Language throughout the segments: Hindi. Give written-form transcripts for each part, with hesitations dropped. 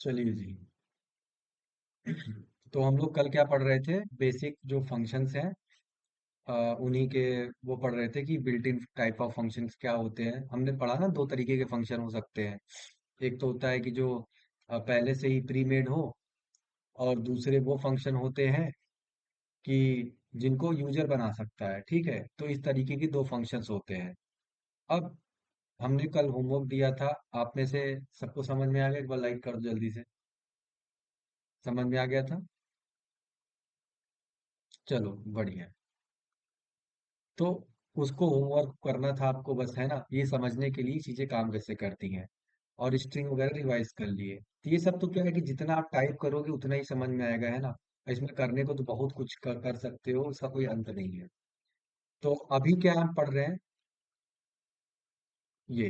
चलिए जी। तो हम लोग कल क्या पढ़ रहे थे? बेसिक जो फंक्शंस हैं, उन्हीं के वो पढ़ रहे थे कि built in type of functions क्या होते हैं। हमने पढ़ा ना, दो तरीके के फंक्शन हो सकते हैं। एक तो होता है कि जो पहले से ही प्री मेड हो, और दूसरे वो फंक्शन होते हैं कि जिनको यूजर बना सकता है। ठीक है, तो इस तरीके की दो फंक्शंस होते हैं। अब हमने कल होमवर्क दिया था, आप में से सबको समझ में आ गया? एक बार लाइक कर दो जल्दी से। समझ में आ गया था? चलो, बढ़िया। तो उसको होमवर्क करना था आपको, बस, है ना? ये समझने के लिए चीजें काम कैसे करती हैं, और स्ट्रिंग वगैरह रिवाइज कर लिए। तो ये सब तो क्या है कि जितना आप टाइप करोगे उतना ही समझ में आएगा, है ना? इसमें करने को तो बहुत कुछ कर सकते हो, उसका कोई अंत नहीं है। तो अभी क्या हम पढ़ रहे हैं? ये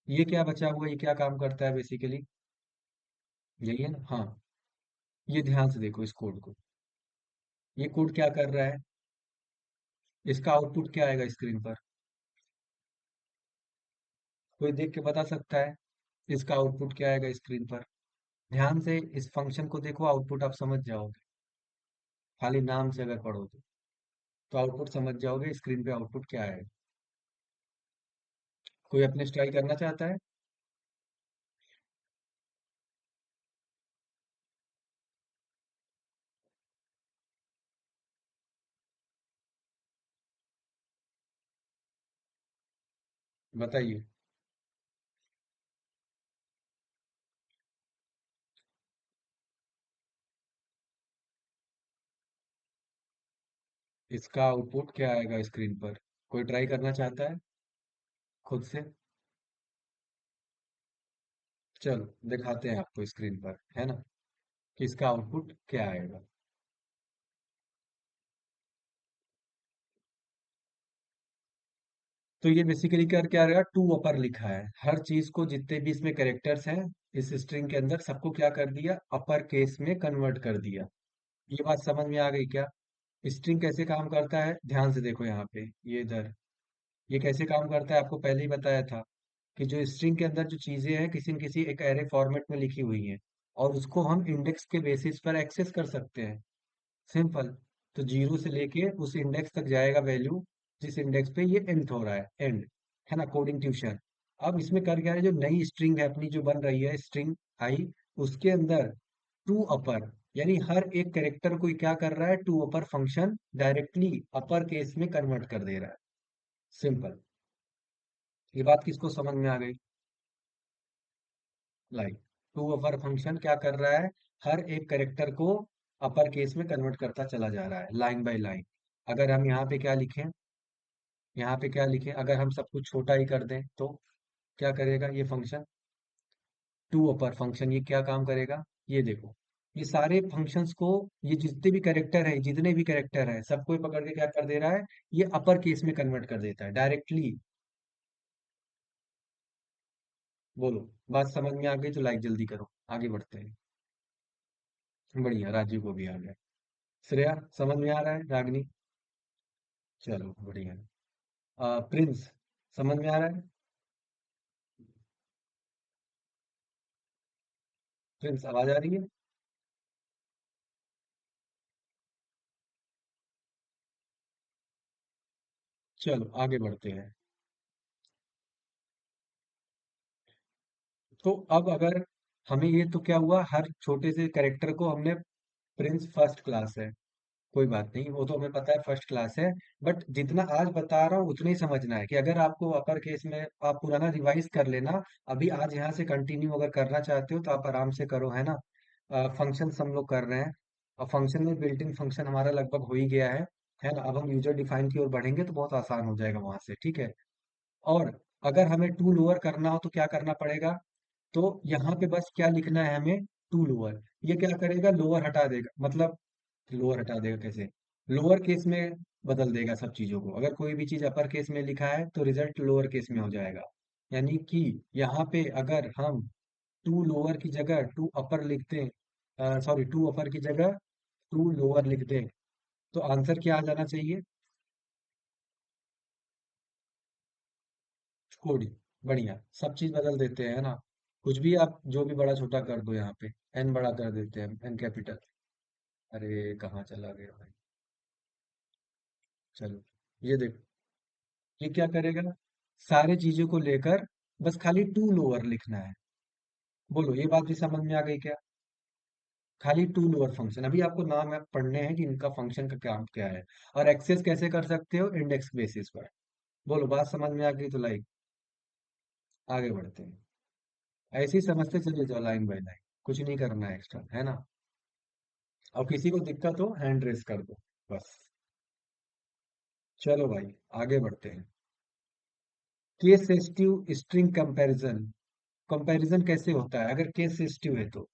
ये क्या बचा हुआ, ये क्या काम करता है बेसिकली? यही है ना? हाँ। ये ध्यान से देखो इस कोड को। ये कोड क्या कर रहा है? इसका आउटपुट क्या आएगा स्क्रीन पर? कोई देख के बता सकता है इसका आउटपुट क्या आएगा स्क्रीन पर? ध्यान से इस फंक्शन को देखो, आउटपुट आप समझ जाओगे। खाली नाम से अगर पढ़ोगे तो आउटपुट समझ जाओगे, स्क्रीन पे आउटपुट क्या है। कोई अपने स्टाइल करना चाहता है? बताइए। इसका आउटपुट क्या आएगा स्क्रीन पर? कोई ट्राई करना चाहता है खुद से? चलो, दिखाते हैं आपको स्क्रीन पर, है ना, कि इसका आउटपुट क्या आएगा। तो ये बेसिकली क्या क्या रहेगा, टू अपर लिखा है। हर चीज को, जितने भी इसमें कैरेक्टर्स हैं इस स्ट्रिंग के अंदर, सबको क्या कर दिया, अपर केस में कन्वर्ट कर दिया। ये बात समझ में आ गई क्या? स्ट्रिंग कैसे काम करता है, ध्यान से देखो यहाँ पे, ये इधर। ये कैसे काम करता है आपको पहले ही बताया था, कि जो स्ट्रिंग के अंदर जो चीजें हैं किसी न किसी एक एरे फॉर्मेट में लिखी हुई हैं, और उसको हम इंडेक्स के बेसिस पर एक्सेस कर सकते हैं। सिंपल। तो जीरो से लेके उस इंडेक्स तक जाएगा वैल्यू, जिस इंडेक्स पे ये एंड हो रहा है, एंड, है ना, कोडिंग ट्यूशन। अब इसमें कर क्या है, जो नई स्ट्रिंग है अपनी जो बन रही है, स्ट्रिंग आई, उसके अंदर टू अपर, यानी हर एक कैरेक्टर को क्या कर रहा है, to upper function directly upper case में कन्वर्ट कर दे रहा है। सिंपल। ये बात किसको समझ में आ गई? लाइक, टू अपर फंक्शन क्या कर रहा है, हर एक कैरेक्टर को अपर केस में कन्वर्ट करता चला जा रहा है, लाइन बाय लाइन। अगर हम यहाँ पे क्या लिखें, यहाँ पे क्या लिखें, अगर हम सब कुछ छोटा ही कर दें तो क्या करेगा ये फंक्शन? टू अपर फंक्शन ये क्या काम करेगा? ये देखो, ये सारे फंक्शंस को, ये जितने भी कैरेक्टर है, जितने भी कैरेक्टर है, सबको ये पकड़ के क्या कर दे रहा है, ये अपर केस में कन्वर्ट कर देता है डायरेक्टली। बोलो, बात समझ में आ गई तो लाइक जल्दी करो, आगे बढ़ते हैं। बढ़िया, राजीव को भी आ गया। श्रेया, समझ में आ रहा है? रागनी? चलो, बढ़िया। प्रिंस, समझ में आ रहा है? प्रिंस, आवाज आ रही है? चलो, आगे बढ़ते हैं। तो अब अगर हमें ये, तो क्या हुआ, हर छोटे से कैरेक्टर को हमने, प्रिंस फर्स्ट क्लास है, कोई बात नहीं, वो तो हमें पता है फर्स्ट क्लास है। बट जितना आज बता रहा हूँ उतना ही समझना है, कि अगर आपको अपर केस में, आप पुराना रिवाइज कर लेना। अभी आज यहाँ से कंटिन्यू अगर करना चाहते हो तो आप आराम से करो, है ना? फंक्शन हम लोग कर रहे हैं, और फंक्शन में बिल्ट इन फंक्शन हमारा लगभग हो ही गया है ना? अब हम यूजर डिफाइन की ओर बढ़ेंगे तो बहुत आसान हो जाएगा वहां से, ठीक है? और अगर हमें टू लोअर करना हो तो क्या करना पड़ेगा? तो यहाँ पे बस क्या लिखना है हमें, टू लोअर। ये क्या करेगा, लोअर हटा देगा, मतलब लोअर हटा देगा कैसे, लोअर केस में बदल देगा सब चीजों को। अगर कोई भी चीज अपर केस में लिखा है तो रिजल्ट लोअर केस में हो जाएगा। यानी कि यहाँ पे अगर हम टू लोअर की जगह टू अपर लिख दें, सॉरी, टू अपर की जगह टू लोअर लिख दें, तो आंसर क्या आ जाना चाहिए? कोडिंग। बढ़िया, सब चीज बदल देते हैं, है ना? कुछ भी आप जो भी बड़ा छोटा कर दो यहाँ पे। एन बड़ा कर देते हैं, एन कैपिटल। अरे कहाँ चला गया भाई। चलो, ये देखो, ये क्या करेगा, सारे चीजों को लेकर बस खाली टू लोअर लिखना है। बोलो, ये बात भी समझ में आ गई क्या? खाली टू लोअर फंक्शन, अभी आपको नाम है पढ़ने हैं कि इनका फंक्शन का काम क्या है, और एक्सेस कैसे कर सकते हो, इंडेक्स बेसिस पर। बोलो, बात समझ में आ गई तो लाइक आगे बढ़ते हैं। ऐसे ही समझते चले जाओ लाइन बाय लाइन, कुछ नहीं करना है एक्स्ट्रा, है ना? और किसी को दिक्कत हो हैंड रेस कर दो, बस। चलो भाई, आगे बढ़ते हैं। Case sensitive string comparison. Comparison कैसे होता है अगर केस सेंसिटिव है तो?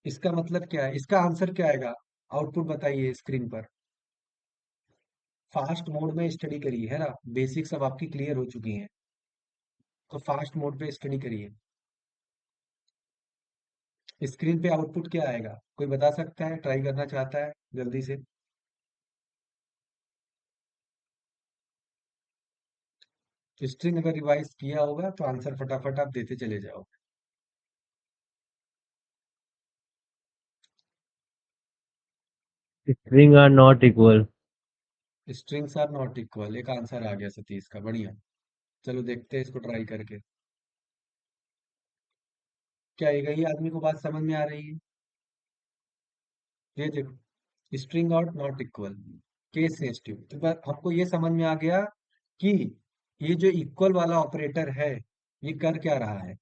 इसका मतलब क्या है, इसका आंसर क्या आएगा? आउटपुट बताइए स्क्रीन पर। फास्ट मोड में स्टडी करिए, है ना? बेसिक्स अब आपकी क्लियर हो चुकी हैं, तो फास्ट मोड पे स्टडी करिए। स्क्रीन पे आउटपुट क्या आएगा, कोई बता सकता है, ट्राई करना चाहता है जल्दी से? स्ट्रिंग अगर रिवाइज किया होगा तो आंसर फटाफट आप देते चले जाओ। String are not equal. Strings are not equal, एक आंसर आ गया सतीश का, बढ़िया। चलो देखते हैं इसको ट्राई करके। क्या ये आदमी को बात समझ में आ रही है? ये देखो, स्ट्रिंग और नॉट इक्वल, केस सेंसिटिव, तो हमको ये समझ में आ गया कि ये जो इक्वल वाला ऑपरेटर है, ये कर क्या रहा है,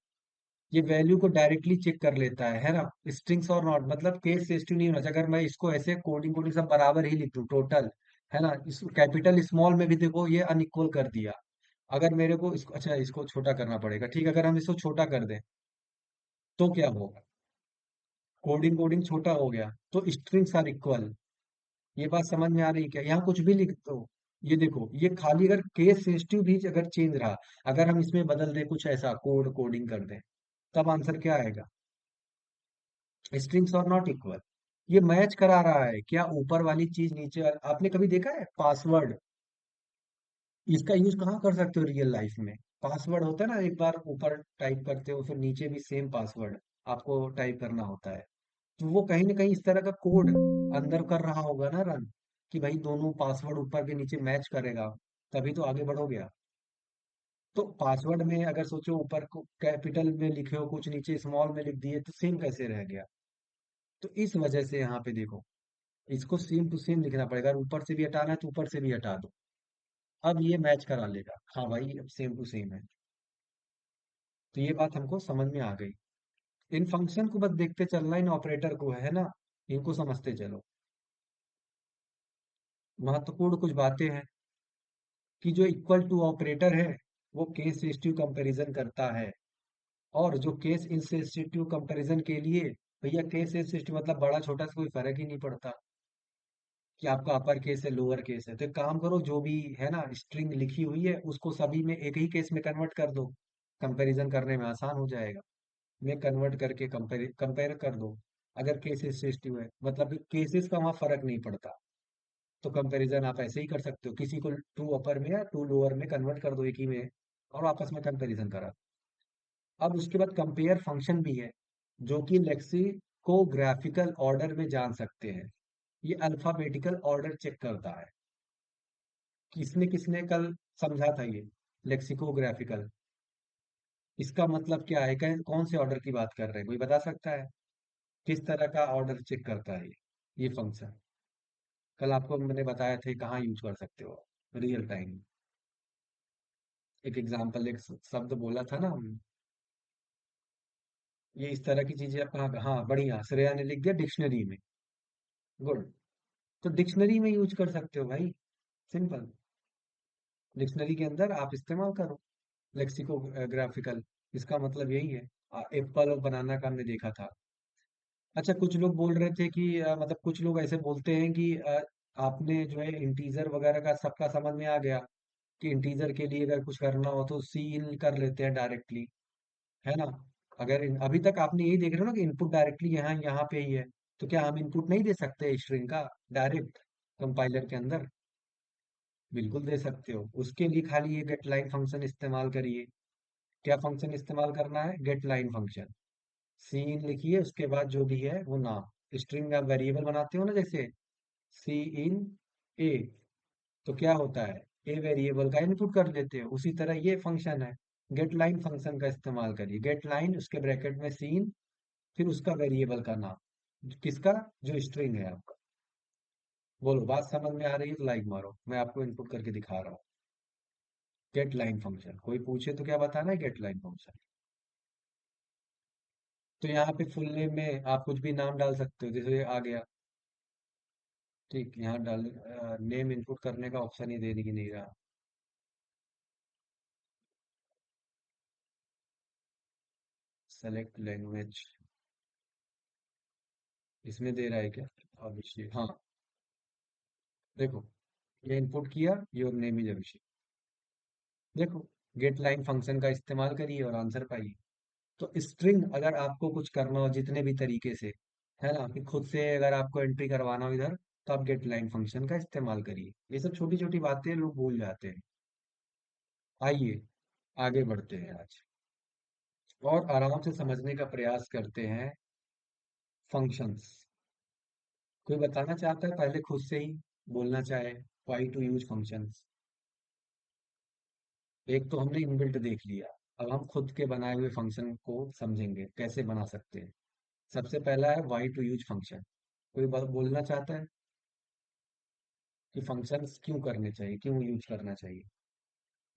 ये वैल्यू को डायरेक्टली चेक कर लेता है ना? स्ट्रिंग्स और नॉट मतलब केस सेंसिटिव नहीं होना चाहिए। अगर मैं इसको ऐसे कोडिंग कोडिंग सब बराबर ही लिख दूं टोटल, है ना, इस कैपिटल स्मॉल में भी देखो ये अनइक्वल कर दिया। अगर मेरे को इसको, अच्छा इसको छोटा करना पड़ेगा, ठीक है, अगर हम इसको छोटा कर दें तो क्या होगा? कोडिंग कोडिंग छोटा हो गया, तो स्ट्रिंग्स आर इक्वल। ये बात समझ में आ रही है क्या? यहाँ कुछ भी लिख दो, ये देखो, ये खाली अगर केस सेंसिटिव भी अगर चेंज रहा, अगर हम इसमें बदल दें कुछ ऐसा, कोडिंग कर दें, तब आंसर क्या आएगा? स्ट्रिंग्स और नॉट इक्वल। ये मैच करा रहा है क्या, ऊपर वाली चीज नीचे आपने कभी देखा है पासवर्ड? इसका यूज कहाँ कर सकते हो रियल लाइफ में? पासवर्ड होता है ना, एक बार ऊपर टाइप करते हो फिर नीचे भी सेम पासवर्ड आपको टाइप करना होता है। तो वो कहीं ना कहीं इस तरह का कोड अंदर कर रहा होगा ना रन, कि भाई दोनों पासवर्ड ऊपर के नीचे मैच करेगा, तभी तो आगे बढ़ोगे आप। तो पासवर्ड में अगर सोचो, ऊपर को कैपिटल में लिखे हो, कुछ नीचे स्मॉल में लिख दिए, तो सेम कैसे रह गया? तो इस वजह से यहाँ पे देखो, इसको सेम टू सेम लिखना पड़ेगा, अगर ऊपर से भी हटाना है तो ऊपर से भी हटा दो। अब ये मैच करा लेगा, हाँ भाई अब सेम टू सेम है। तो ये बात हमको समझ में आ गई। इन फंक्शन को बस देखते चलना, इन ऑपरेटर को, है ना, इनको समझते चलो। महत्वपूर्ण कुछ बातें हैं कि जो इक्वल टू ऑपरेटर है वो केस सेंसिटिव कंपैरिजन करता है, और जो केस इंसेंसिटिव कंपैरिजन के लिए, भैया केस सेंसिटिव मतलब बड़ा छोटा से कोई फर्क ही नहीं पड़ता कि आपका अपर केस है लोअर केस है। तो एक काम करो, जो भी है ना स्ट्रिंग लिखी हुई है उसको सभी में एक ही केस में कन्वर्ट कर दो, कंपैरिजन करने में आसान हो जाएगा। में कन्वर्ट करके कंपेयर कंपेयर कर दो। अगर केसेस सेंसिटिव है मतलब केसेस का वहाँ फर्क नहीं पड़ता, तो कंपैरिजन आप ऐसे ही कर सकते हो, किसी को टू अपर में या टू लोअर में कन्वर्ट कर दो एक ही में, और आपस में कंपैरिजन करा। अब उसके बाद कंपेयर फंक्शन भी है, जो कि लेक्सिकोग्राफिकल ऑर्डर में जान सकते हैं। ये अल्फाबेटिकल ऑर्डर चेक करता है। किसने किसने कल समझा था ये लेक्सिकोग्राफिकल? इसका मतलब क्या है, कौन से ऑर्डर की बात कर रहे हैं, कोई बता सकता है? किस तरह का ऑर्डर चेक करता है ये फंक्शन? कल आपको मैंने बताया था कहाँ यूज कर सकते हो, रियल टाइम। एक एग्जांपल, एक शब्द बोला था ना हमने, ये इस तरह की चीजें आप कहाँ, हाँ बढ़िया, श्रेया ने लिख दिया डिक्शनरी में। गुड। तो डिक्शनरी में यूज कर सकते हो भाई, सिंपल। डिक्शनरी के अंदर आप इस्तेमाल करो लेक्सिकोग्राफिकल। इसका मतलब यही है। एप्पल और बनाना का हमने देखा था। अच्छा, कुछ लोग बोल रहे थे कि मतलब कुछ लोग ऐसे बोलते हैं कि आपने जो है इंटीजर वगैरह का सबका समझ में आ गया, कि इंटीजर के लिए अगर कुछ करना हो तो सी इन कर लेते हैं डायरेक्टली, है ना? अगर अभी तक आपने यही देख रहे हो ना कि इनपुट डायरेक्टली यहाँ यहाँ पे ही है, तो क्या हम इनपुट नहीं दे सकते स्ट्रिंग का डायरेक्ट कंपाइलर के अंदर? बिल्कुल दे सकते हो, उसके लिए खाली ये गेट लाइन फंक्शन इस्तेमाल करिए। क्या फंक्शन इस्तेमाल करना है? Get line function. Cin लिखिए, उसके बाद जो भी है वो नाम, स्ट्रिंग आप वेरिएबल बनाते हो ना, जैसे सी इन ए, तो क्या होता है, ए वेरिएबल का इनपुट कर लेते हो, उसी तरह ये फंक्शन है। गेट लाइन फंक्शन का इस्तेमाल करिए, गेट लाइन उसके ब्रैकेट में सीन, फिर उसका वेरिएबल का नाम, किसका? जो स्ट्रिंग है आपका। बोलो, बात समझ में आ रही है तो लाइक मारो, मैं आपको इनपुट करके दिखा रहा हूँ। गेट लाइन फंक्शन, कोई पूछे तो क्या बताना है? Get line function. तो यहाँ पे फुल नेम में आप कुछ भी नाम डाल सकते हो, जैसे आ गया, ठीक, यहाँ डाल, नेम इनपुट करने का ऑप्शन ही दे नहीं रहा। सेलेक्ट लैंग्वेज, इसमें दे रहा है क्या? अभिषेक, हाँ। देखो, ये इनपुट किया, योर नेम इज अभिषेक। देखो, गेट लाइन फंक्शन का इस्तेमाल करिए और आंसर पाइए। तो स्ट्रिंग अगर आपको कुछ करना हो जितने भी तरीके से, है ना, कि खुद से अगर आपको एंट्री करवाना हो इधर, तो आप गेट लाइन फंक्शन का इस्तेमाल करिए। ये सब छोटी छोटी बातें लोग भूल जाते हैं। आइए आगे बढ़ते हैं आज, और आराम से समझने का प्रयास करते हैं। फंक्शंस, कोई बताना चाहता है पहले खुद से ही बोलना चाहे, वाई टू यूज फंक्शंस? एक तो हमने इनबिल्ट देख लिया, अब हम खुद के बनाए हुए फंक्शन को समझेंगे कैसे बना सकते हैं। सबसे पहला है वाई टू यूज फंक्शन। कोई बात बोलना चाहता है कि फंक्शंस क्यों करने चाहिए, क्यों यूज करना चाहिए?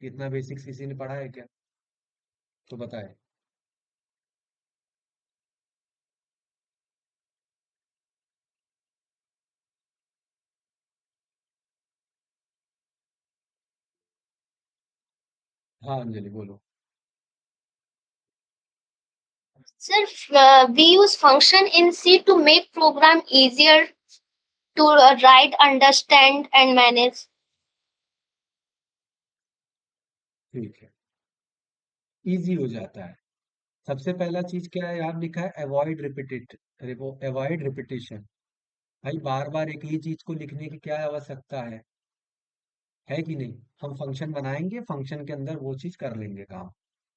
इतना बेसिक्स किसी ने पढ़ा है क्या? तो बताए। हाँ अंजलि बोलो। Sir, we use function in C to make program easier to write, understand, and manage. ठीक है, इजी हो जाता है। सबसे पहला चीज क्या है, यहाँ लिखा है अवॉइड रिपीटेड, अवॉइड रिपीटेशन। भाई बार बार एक ही चीज को लिखने की क्या आवश्यकता है कि नहीं? हम फंक्शन बनाएंगे, फंक्शन के अंदर वो चीज कर लेंगे काम।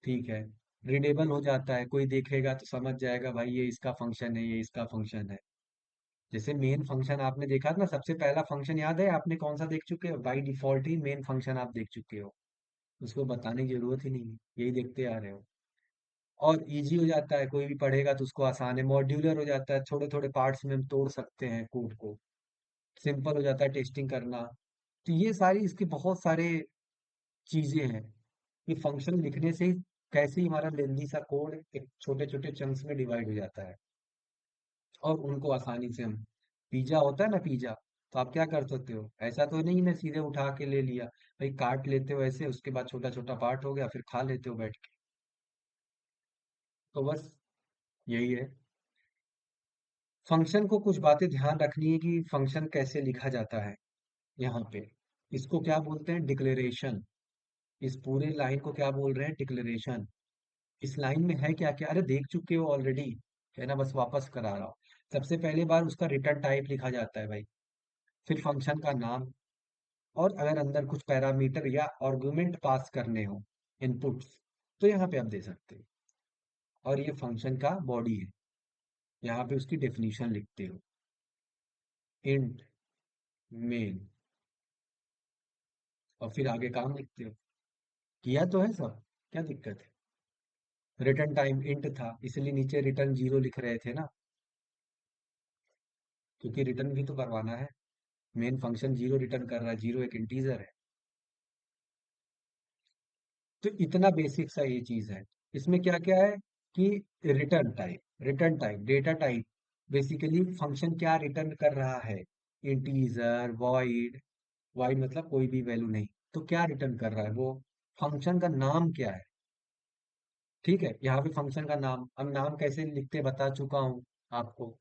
ठीक है, रीडेबल हो जाता है, कोई देखेगा तो समझ जाएगा भाई ये इसका फंक्शन है, ये इसका फंक्शन है। जैसे मेन फंक्शन आपने देखा था ना, सबसे पहला फंक्शन याद है आपने कौन सा देख चुके हो? By default he main function आप देख चुके हो, उसको बताने की जरूरत ही नहीं है, यही देखते आ रहे हो। और इजी हो जाता है, कोई भी पढ़ेगा तो उसको आसान है, मॉड्यूलर हो जाता है, थोड़े थोड़े पार्ट्स में हम तोड़ सकते हैं कोड को, सिंपल हो जाता है टेस्टिंग करना। तो ये सारी इसके बहुत सारे चीजें हैं कि फंक्शन लिखने से ही कैसे ही हमारा लेंदी सा कोड एक छोटे छोटे चंक्स में डिवाइड हो जाता है, और उनको आसानी से हम, पिज्जा होता है ना, पिज्जा, तो आप क्या कर सकते हो, ऐसा तो नहीं मैं सीधे उठा के ले लिया, भाई काट लेते हो ऐसे, उसके बाद छोटा छोटा पार्ट हो गया, फिर खा लेते हो बैठ के। तो बस यही है। फंक्शन को कुछ बातें ध्यान रखनी है कि फंक्शन कैसे लिखा जाता है। यहाँ पे इसको क्या बोलते हैं? डिक्लेरेशन। इस पूरे लाइन को क्या बोल रहे हैं? डिक्लेरेशन। इस लाइन में है क्या क्या, अरे देख चुके हो ऑलरेडी, है ना, बस वापस करा रहा हूँ। सबसे पहले बार उसका रिटर्न टाइप लिखा जाता है भाई, फिर फंक्शन का नाम, और अगर अंदर कुछ पैरामीटर या आर्गुमेंट पास करने हो, इनपुट्स, तो यहाँ पे आप दे सकते हो। और ये फंक्शन का बॉडी है, यहाँ पे उसकी डेफिनेशन लिखते हो, इंट, मेन, और फिर आगे काम लिखते हो। किया तो है सब, क्या दिक्कत है? रिटर्न टाइम इंट था, इसलिए नीचे रिटर्न जीरो लिख रहे थे ना, क्योंकि रिटर्न भी तो करवाना है। मेन फंक्शन जीरो रिटर्न कर रहा है, जीरो एक इंटीजर है। तो इतना बेसिक सा ये चीज है। इसमें क्या क्या है कि return type, data type, basically function क्या रिटर्न कर रहा है, इंटीजर, वॉइड, वॉइड मतलब कोई भी वैल्यू नहीं, तो क्या रिटर्न कर रहा है वो, फंक्शन का नाम क्या है। ठीक है, यहाँ पे फंक्शन का नाम, अब नाम कैसे लिखते बता चुका हूँ आपको,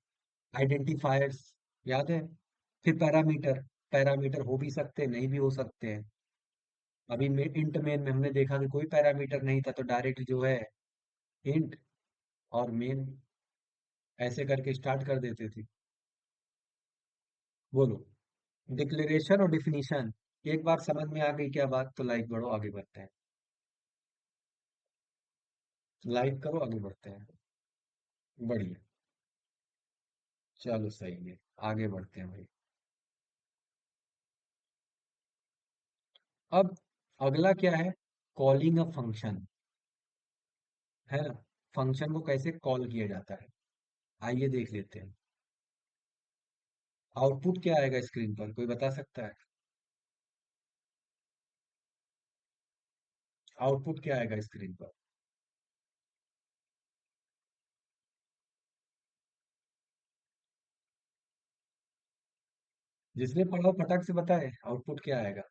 आइडेंटिफायर्स, याद है? फिर पैरामीटर, पैरामीटर हो भी सकते हैं, नहीं भी हो सकते हैं। अभी में इंट मेन में हमने देखा कि कोई पैरामीटर नहीं था, तो डायरेक्ट जो है इंट और मेन ऐसे करके स्टार्ट कर देते थे। बोलो, डिक्लेरेशन और डिफिनीशन, एक बार समझ में आ गई क्या बात? तो लाइक बढ़ो, आगे बढ़ते हैं। लाइक करो, आगे बढ़ते हैं। बढ़िया। चलो सही है। आगे बढ़ते हैं भाई। अब अगला क्या है? कॉलिंग अ फंक्शन, है ना? फंक्शन को कैसे कॉल किया जाता है, आइए देख लेते हैं। आउटपुट क्या आएगा स्क्रीन पर, कोई बता सकता है? आउटपुट क्या आएगा स्क्रीन पर? जिसने पढ़ा हो फटाक से बताए आउटपुट क्या आएगा।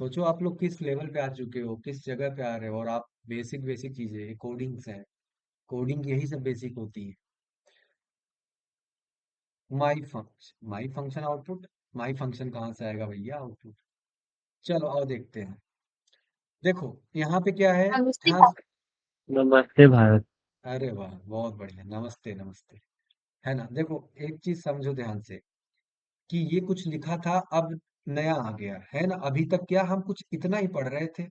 सोचो आप लोग किस लेवल पे आ चुके हो, किस जगह पे आ रहे हो, और आप बेसिक बेसिक चीजें कोडिंग्स हैं। कोडिंग यही सब बेसिक होती है। माई फंक्शन आउटपुट। माई फंक्शन कहाँ से आएगा भैया आउटपुट? चलो आओ देखते हैं। देखो यहाँ पे क्या है, नमस्ते। ध्यान से। नमस्ते भारत। अरे वाह, बहुत बढ़िया, नमस्ते नमस्ते। है ना? देखो एक चीज समझो ध्यान से, कि ये कुछ लिखा था, अब नया आ गया है ना। अभी तक क्या हम कुछ इतना ही पढ़ रहे थे,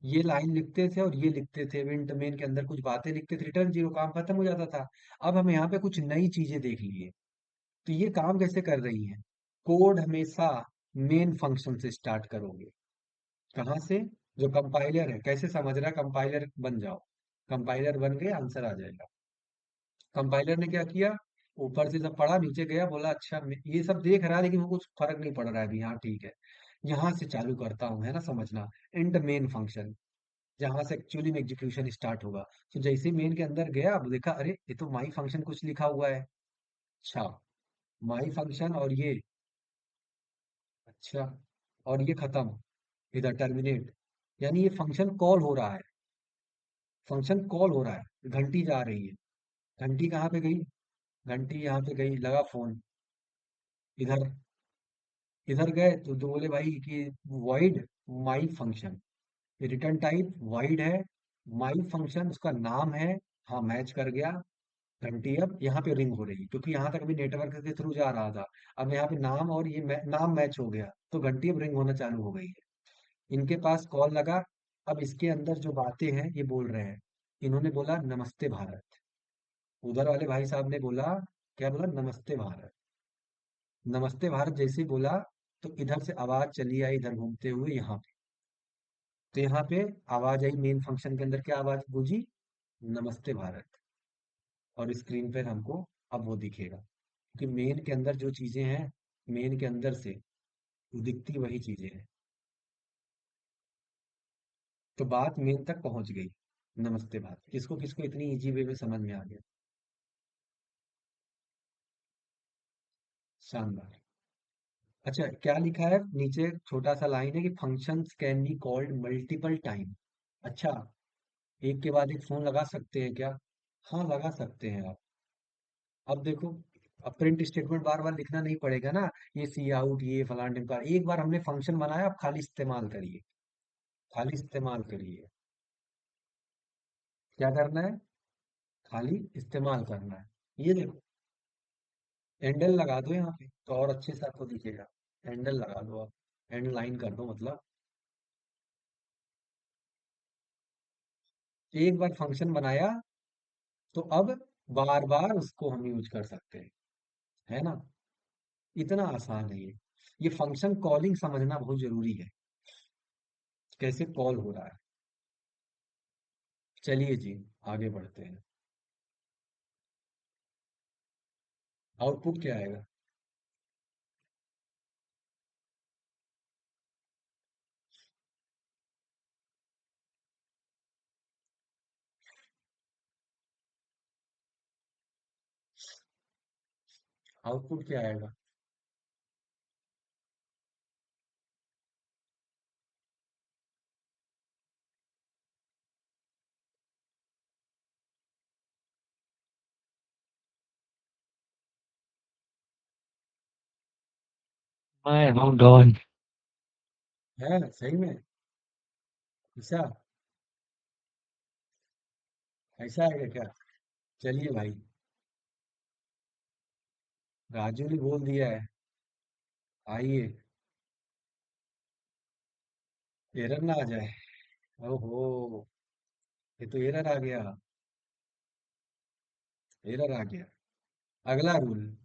ये लाइन लिखते थे और ये लिखते थे, विंट मेन के अंदर कुछ बातें लिखते थे, रिटर्न जीरो, काम खत्म हो जाता था। अब हम यहाँ पे कुछ नई चीजें देख लिए। तो ये काम कैसे कर रही हैं? कोड हमेशा मेन फंक्शन से स्टार्ट करोगे। कहाँ से? जो कंपाइलर है, कैसे समझ रहा है? कंपाइलर बन जाओ। कंपाइलर बन गए, आंसर आ जाएगा। कंपाइलर ने क्या किया? ऊपर से जब पढ़ा, नीचे गया, बोला अच्छा ये सब देख रहा है लेकिन वो कुछ फर्क नहीं पड़ रहा है अभी, हाँ ठीक है। यहाँ से चालू करता हूँ, है ना, समझना। इंड मेन फंक्शन, जहां से एक्चुअली में एग्जीक्यूशन स्टार्ट होगा। तो जैसे मेन के अंदर गया, अब देखा अरे ये तो माई फंक्शन कुछ लिखा हुआ है। अच्छा, माई फंक्शन, और ये, अच्छा, और ये खत्म, इधर टर्मिनेट, यानी ये फंक्शन कॉल हो रहा है। फंक्शन कॉल हो रहा है, घंटी जा रही है। घंटी कहाँ पे गई? घंटी यहाँ पे गई, लगा फोन। इधर, इधर गए तो बोले भाई कि void माई फंक्शन, रिटर्न टाइप void है, माई फंक्शन उसका नाम है। हाँ मैच कर गया। घंटी अब यहाँ पे रिंग हो रही है, क्योंकि यहाँ तक भी नेटवर्क के थ्रू जा रहा था। अब यहाँ पे नाम और ये नाम मैच हो गया, तो घंटी अब रिंग होना चालू हो गई है। इनके पास कॉल लगा। अब इसके अंदर जो बातें हैं ये बोल रहे हैं। इन्होंने बोला नमस्ते भारत। उधर वाले भाई साहब ने बोला, क्या बोला? नमस्ते भारत। नमस्ते भारत जैसे ही बोला, तो इधर से आवाज चली आई, इधर घूमते हुए यहाँ पे। तो यहाँ पे आवाज आई, मेन फंक्शन के अंदर क्या आवाज गूंजी? नमस्ते भारत। और स्क्रीन पर हमको अब वो दिखेगा, क्योंकि मेन के अंदर जो चीजें हैं, मेन के अंदर से दिखती वही चीजें हैं। तो बात मेन तक पहुंच गई। नमस्ते बात किसको किसको इतनी इजी वे में समझ में आ गया? शानदार। अच्छा क्या लिखा है नीचे? छोटा सा लाइन है कि functions can be called multiple time. अच्छा, एक के बाद एक फोन लगा सकते हैं क्या? हाँ लगा सकते हैं आप। अब देखो, अब प्रिंट स्टेटमेंट बार बार लिखना नहीं पड़ेगा ना। ये सी आउट, ये फलान टिमका, एक बार हमने फंक्शन बनाया, अब खाली इस्तेमाल करिए। खाली इस्तेमाल करिए। क्या करना है? खाली इस्तेमाल करना है। ये देखो, हैंडल लगा दो यहाँ पे तो और अच्छे से आपको दिखेगा। हैंडल लगा दो आप, हैंड लाइन कर दो मतलब। एक बार फंक्शन बनाया, तो अब बार बार उसको हम यूज कर सकते हैं, है ना? इतना आसान है ये फंक्शन कॉलिंग समझना बहुत जरूरी है, कैसे कॉल हो रहा है। चलिए जी, आगे बढ़ते हैं। आउटपुट क्या आएगा? आउटपुट क्या आएगा? मैं हूँ डॉन। है सही में? ऐसा? ऐसा आएगा क्या? चलिए भाई, राजू ने बोल दिया है। आइए, एरर ना आ जाए। ओहो, ये तो एरर आ गया। एरर आ गया। अगला रूल,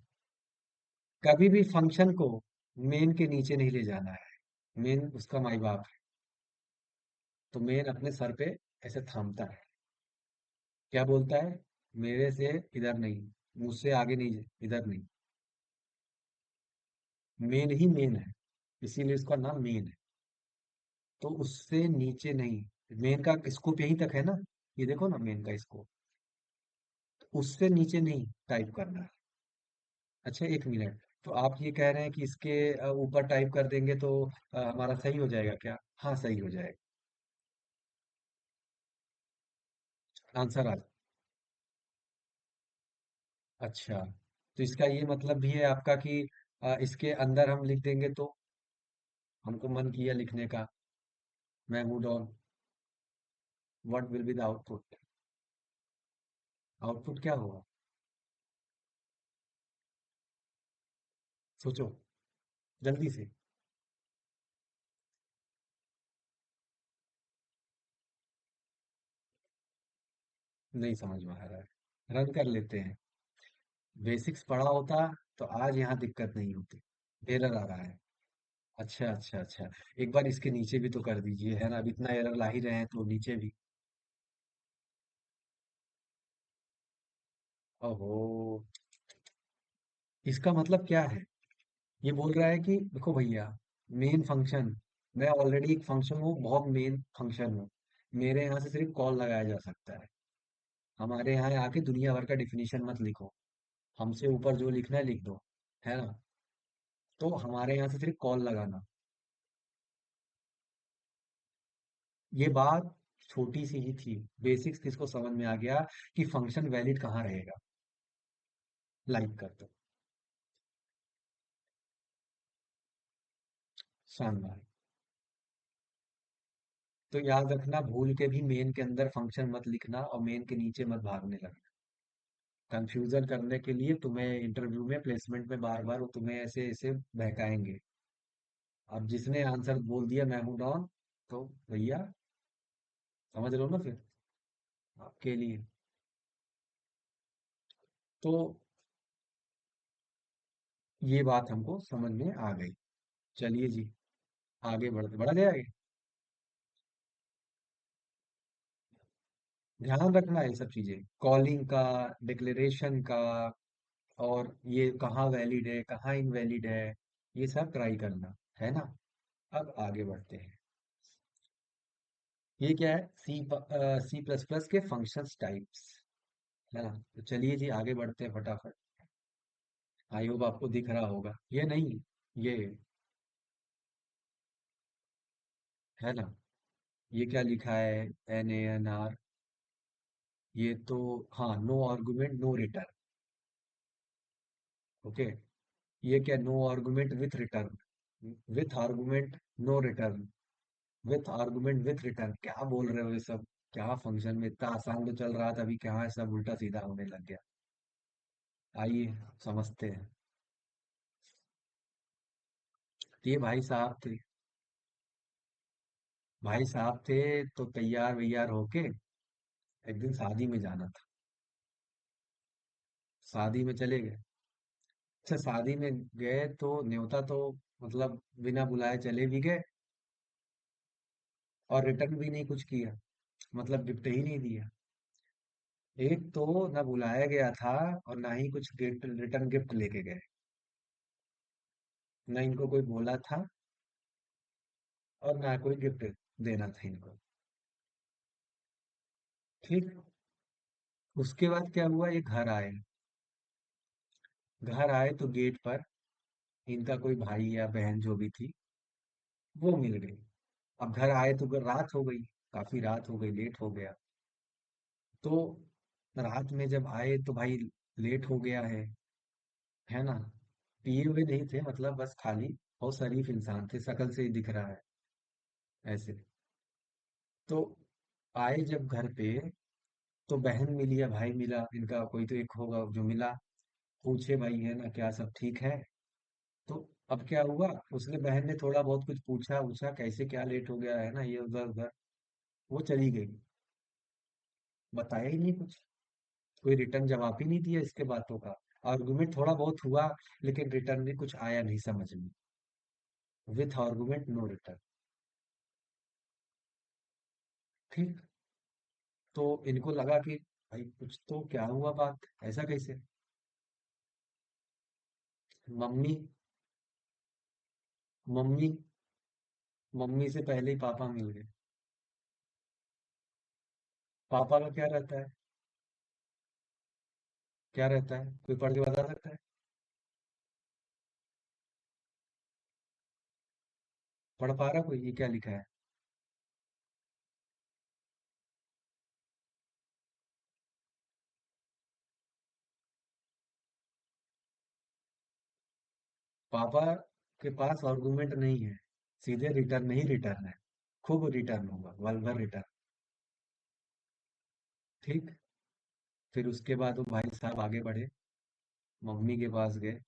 कभी भी फंक्शन को मेन के नीचे नहीं ले जाना है। मेन उसका माई बाप है, तो मेन अपने सर पे ऐसे थामता है। क्या बोलता है? मेरे से इधर नहीं, मुझसे आगे नहीं, इधर नहीं। मेन ही मेन है, इसीलिए इसका नाम मेन है। तो उससे नीचे नहीं। मेन का स्कोप यहीं तक है ना, ये देखो ना मेन का स्कोप। उससे नीचे नहीं टाइप करना है। अच्छा, एक मिनट। तो आप ये कह रहे हैं कि इसके ऊपर टाइप कर देंगे तो हमारा सही हो जाएगा क्या? हाँ, सही हो जाएगा। आंसर आ। अच्छा, तो इसका ये मतलब भी है आपका कि इसके अंदर हम लिख देंगे तो हमको मन किया लिखने का, मैं mood on, what will be the output? Output क्या होगा? सोचो, जल्दी से। नहीं समझ में आ रहा है, रन कर लेते हैं। बेसिक्स पढ़ा होता तो आज यहाँ दिक्कत नहीं होती। एरर आ रहा है। अच्छा अच्छा अच्छा, एक बार इसके नीचे भी तो कर दीजिए, है ना? अब इतना एरर ला ही रहे हैं तो नीचे भी। ओहो, इसका मतलब क्या है? ये बोल रहा है कि देखो भैया, मेन फंक्शन, मैं ऑलरेडी एक फंक्शन हूँ, बहुत मेन फंक्शन हूँ। मेरे यहाँ से सिर्फ कॉल लगाया जा सकता है। हमारे यहाँ आके दुनिया भर का डिफिनीशन मत लिखो, हमसे ऊपर जो लिखना है लिख दो, है ना? तो हमारे यहाँ से सिर्फ कॉल लगाना। ये बात छोटी सी ही थी, बेसिक्स किसको समझ में आ गया कि फंक्शन वैलिड कहाँ रहेगा? लाइक कर दो। शानदार। तो याद रखना, भूल के भी मेन के अंदर फंक्शन मत लिखना और मेन के नीचे मत भागने लगना। कंफ्यूजन करने के लिए तुम्हें इंटरव्यू में, प्लेसमेंट में बार बार वो तुम्हें ऐसे ऐसे बहकाएंगे। अब जिसने आंसर बोल दिया मैं हूं डॉन, तो भैया समझ लो ना फिर, आपके लिए। तो ये बात हमको समझ में आ गई। चलिए जी, आगे बढ़ा जाए। ध्यान रखना है ये सब चीजें, कॉलिंग का, डिक्लेरेशन का, और ये कहाँ वैलिड है कहाँ इनवैलिड है, ये सब ट्राई करना, है ना? अब आगे बढ़ते हैं। ये क्या है? सी प्लस प्लस के फंक्शंस टाइप्स, है ना? तो चलिए जी, आगे बढ़ते हैं फटाफट। आई होप आपको दिख रहा होगा, ये नहीं, ये, है ना? ये क्या लिखा है? NANR। ये तो, हाँ, no argument no return. Okay. ये क्या? No argument with return, with argument no return, with argument with return, क्या बोल रहे हो ये सब? क्या फंक्शन में इतना आसान तो चल रहा था, अभी क्या है सब उल्टा सीधा होने लग गया? आइए समझते हैं। ये भाई साहब थे तो तैयार वैयार होके एक दिन शादी में जाना था। शादी में चले गए। अच्छा, शादी में गए तो न्योता तो, मतलब बिना बुलाए चले भी गए, और रिटर्न भी नहीं कुछ किया, मतलब गिफ्ट ही नहीं दिया। एक तो ना बुलाया गया था, और ना ही कुछ गिफ्ट, रिटर्न गिफ्ट लेके गए, ना इनको कोई बोला था, और ना कोई गिफ्ट देना था इनको। ठीक। उसके बाद क्या हुआ, ये घर आए। घर आए तो गेट पर इनका कोई भाई या बहन जो भी थी, वो मिल गई। अब घर आए तो रात हो गई, काफी रात हो गई, लेट हो गया। तो रात में जब आए तो भाई लेट हो गया है ना? पिए हुए नहीं थे, मतलब बस खाली, बहुत शरीफ इंसान थे, शक्ल से ही दिख रहा है ऐसे। तो आए जब घर पे, तो बहन मिली या भाई मिला, इनका कोई तो एक होगा जो मिला। पूछे भाई, है ना, क्या सब ठीक है? तो अब क्या हुआ, उसने, बहन ने थोड़ा बहुत कुछ पूछा, पूछा कैसे क्या लेट हो गया, है ना, ये उधर उधर, वो चली गई। बताया ही नहीं कुछ, कोई रिटर्न जवाब ही नहीं दिया इसके बातों का। आर्गुमेंट थोड़ा बहुत हुआ, लेकिन रिटर्न भी कुछ आया नहीं समझ में। With argument no return. ठीक। तो इनको लगा कि भाई कुछ तो क्या हुआ, बात ऐसा कैसे। मम्मी मम्मी मम्मी से पहले ही पापा मिल गए। पापा का क्या रहता है, क्या रहता है, कोई पढ़ के बता सकता है। पढ़ पा रहा कोई, ये क्या लिखा है। पापा के पास आर्गुमेंट नहीं है, सीधे रिटर्न ही रिटर्न है। खूब रिटर्न होगा, वल्गर रिटर्न। ठीक। फिर उसके बाद वो भाई साहब आगे बढ़े, मम्मी के पास गए।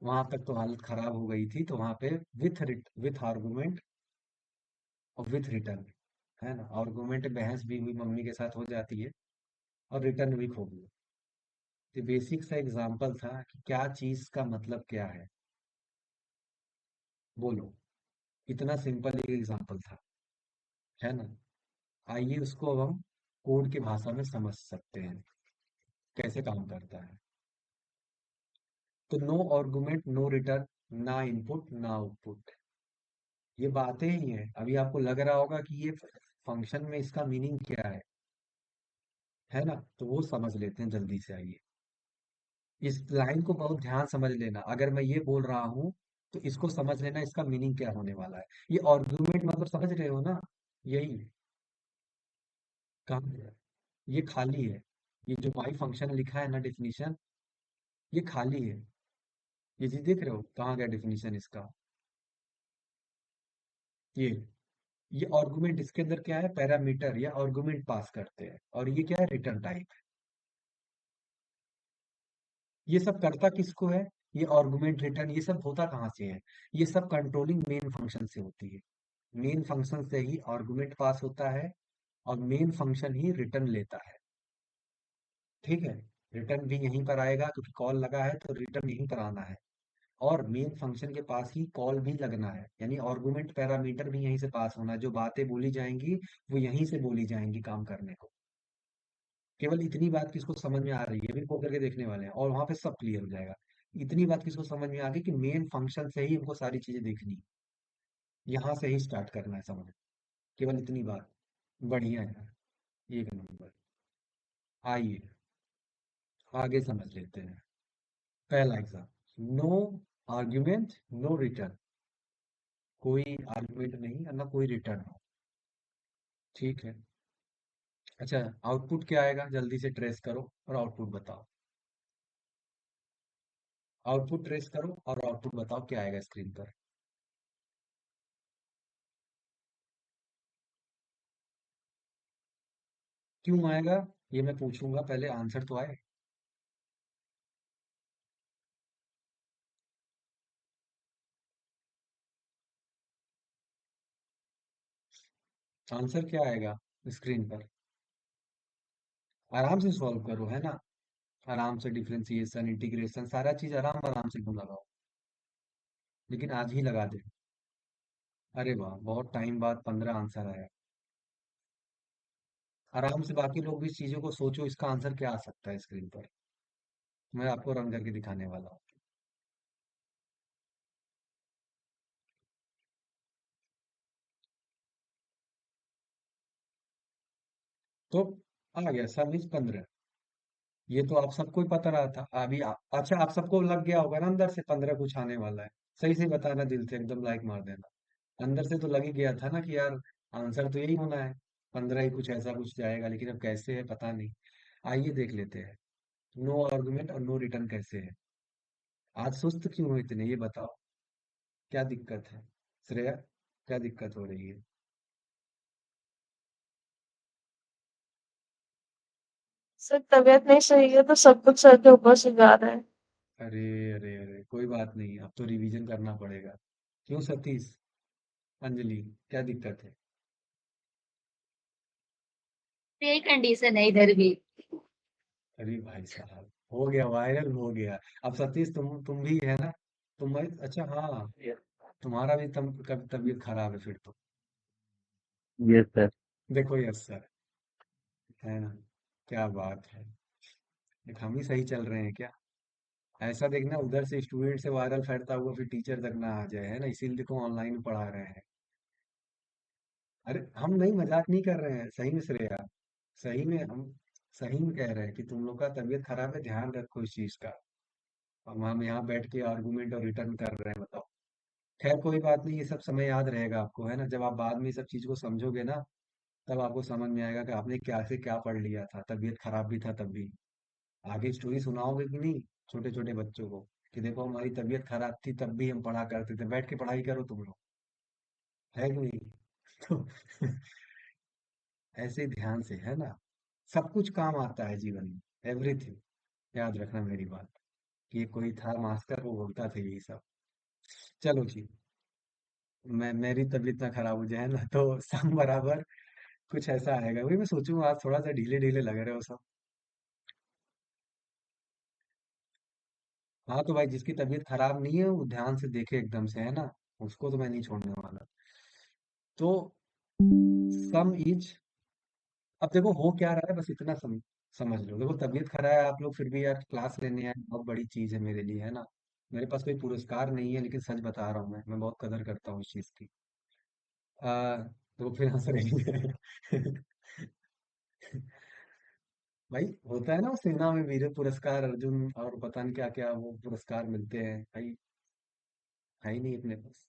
वहां तक तो हालत खराब हो गई थी, तो वहां पे विथ आर्गुमेंट और विथ रिटर्न, है ना। आर्गुमेंट बहस भी हुई, मम्मी के साथ हो जाती है, और रिटर्न भी खूब हुआ। तो बेसिक सा एग्जाम्पल था कि क्या चीज का मतलब क्या है। बोलो। इतना सिंपल एक एग्जाम्पल था, है ना। आइए उसको अब हम कोड की भाषा में समझ सकते हैं, कैसे काम करता है। तो नो आर्गुमेंट नो रिटर्न, ना इनपुट ना आउटपुट, ये बातें ही हैं। अभी आपको लग रहा होगा कि ये फंक्शन में इसका मीनिंग क्या है ना। तो वो समझ लेते हैं जल्दी से। आइए, इस लाइन को बहुत ध्यान समझ लेना। अगर मैं ये बोल रहा हूँ तो इसको समझ लेना, इसका मीनिंग क्या होने वाला है। ये आर्गुमेंट मतलब समझ रहे हो ना, यही काम है। ये खाली है, ये जो माई फंक्शन लिखा है ना डेफिनेशन, ये खाली है। ये चीज देख रहे हो कहाँ गया डेफिनेशन इसका। ये ये आर्गुमेंट, इसके अंदर क्या है, पैरामीटर या आर्गुमेंट पास करते हैं, और ये क्या है, रिटर्न टाइप। ये सब करता किसको है, ये आर्गुमेंट रिटर्न ये सब होता कहाँ से है। ये सब कंट्रोलिंग मेन फंक्शन से होती है। मेन फंक्शन से ही आर्गुमेंट पास होता है, और मेन फंक्शन ही रिटर्न लेता है। ठीक है। रिटर्न भी यहीं पर आएगा, क्योंकि कॉल लगा है तो रिटर्न यहीं पर आना है। और मेन फंक्शन के पास ही कॉल भी लगना है, यानी आर्गुमेंट पैरामीटर भी यहीं से पास होना है। जो बातें बोली जाएंगी वो यहीं से बोली जाएंगी काम करने को। केवल इतनी बात किसको समझ में आ रही है, अभी पोकर के देखने वाले हैं और वहां पे सब क्लियर हो जाएगा। इतनी बात किसको समझ में आ गई कि मेन फंक्शन से ही हमको सारी चीजें देखनी है, यहाँ से ही स्टार्ट करना है समझ। केवल इतनी बात। बढ़िया है। एक नंबर। आइए आगे समझ लेते हैं। पहला exam, no argument no return. कोई आर्ग्यूमेंट नहीं और ना कोई रिटर्न हो। ठीक है। अच्छा, आउटपुट क्या आएगा, जल्दी से ट्रेस करो और आउटपुट बताओ। आउटपुट ट्रेस करो और आउटपुट बताओ क्या आएगा स्क्रीन पर। क्यों आएगा, ये मैं पूछूंगा, पहले आंसर तो आए। आंसर क्या आएगा स्क्रीन पर। आराम से सॉल्व करो, है ना। आराम से डिफरेंशिएशन इंटीग्रेशन सारा चीज आराम आराम से तुम लगाओ, लेकिन आज ही लगा दे। अरे वाह, बहुत टाइम बाद 15 आंसर आया। आराम से बाकी लोग भी इस चीजों को सोचो, इसका आंसर क्या आ सकता है स्क्रीन पर। मैं आपको रन करके दिखाने वाला हूँ। तो आ गया सम इज 15। ये तो आप सबको ही पता रहा था अभी अच्छा, आप सबको लग गया होगा ना अंदर से 15 कुछ आने वाला है। सही से बताना, दिल से एकदम लाइक मार देना। अंदर से तो लग ही गया था ना कि यार आंसर तो यही होना है, 15 ही कुछ ऐसा कुछ जाएगा, लेकिन अब कैसे है पता नहीं। आइए देख लेते हैं, नो आर्गुमेंट और नो रिटर्न कैसे है। आज सुस्त क्यों हो इतने, ये बताओ, क्या दिक्कत है। श्रेया, क्या दिक्कत हो रही है। सर तबीयत नहीं सही है तो सब कुछ सर के ऊपर से जा रहा है। अरे अरे अरे, कोई बात नहीं, अब तो रिवीजन करना पड़ेगा। क्यों सतीश, अंजलि, क्या दिक्कत है। यही कंडीशन है इधर भी। अरे भाई साहब, हो गया, वायरल हो गया। अब सतीश, तुम भी है ना? तुम भाई, अच्छा हाँ, तुम्हारा भी कब तबीयत खराब है फिर तो? Yes sir. देखो यस सर, है ना? क्या बात है, एक हम ही सही चल रहे हैं क्या? ऐसा देखना, उधर से स्टूडेंट से वायरल फैलता हुआ फिर टीचर तक ना आ जाए, है ना? इसीलिए देखो ऑनलाइन पढ़ा रहे हैं। अरे हम नहीं, मजाक नहीं कर रहे हैं, सही में श्रेया, सही में हम सही में कह रहे हैं कि तुम लोग का तबीयत खराब है, ध्यान रखो इस चीज का। हम यहाँ बैठ के आर्गुमेंट और रिटर्न कर रहे हैं, बताओ। खैर कोई बात नहीं, ये सब समय याद रहेगा आपको, है ना? जब आप बाद में ये सब चीज को समझोगे ना, तब आपको समझ में आएगा कि आपने क्या से क्या पढ़ लिया था, तबीयत खराब भी था तब भी। आगे स्टोरी सुनाओगे कि नहीं छोटे छोटे बच्चों को, कि देखो हमारी तबीयत खराब थी तब भी हम पढ़ा करते थे, बैठ के पढ़ाई करो तुम लोग, है कि नहीं? तो ऐसे ध्यान से, है ना? सब कुछ काम आता है जीवन में, एवरीथिंग। याद रखना मेरी बात, कि ये कोई था मास्टर, वो बोलता था यही सब। चलो जी, मेरी तबीयत ना खराब हो जाए ना, तो सम बराबर कुछ ऐसा आएगा। वही मैं सोचूं, आज थोड़ा सा ढीले ढीले लग रहे हो सब। हाँ तो भाई, जिसकी तबीयत खराब नहीं है वो ध्यान से देखे एकदम से, है ना? उसको तो मैं नहीं छोड़ने वाला। तो सम इज, अब देखो हो क्या रहा है, बस इतना समझ लो। देखो तबीयत खराब है, आप लोग फिर भी यार क्लास लेने आए, बहुत बड़ी चीज है मेरे लिए, है ना? मेरे पास कोई पुरस्कार नहीं है, लेकिन सच बता रहा हूँ, मैं बहुत कदर करता हूँ इस चीज की। तो फिर हंस रही है। भाई होता है ना, सेना में वीर पुरस्कार, अर्जुन और पता नहीं क्या क्या वो पुरस्कार मिलते हैं भाई, है ही नहीं अपने पास।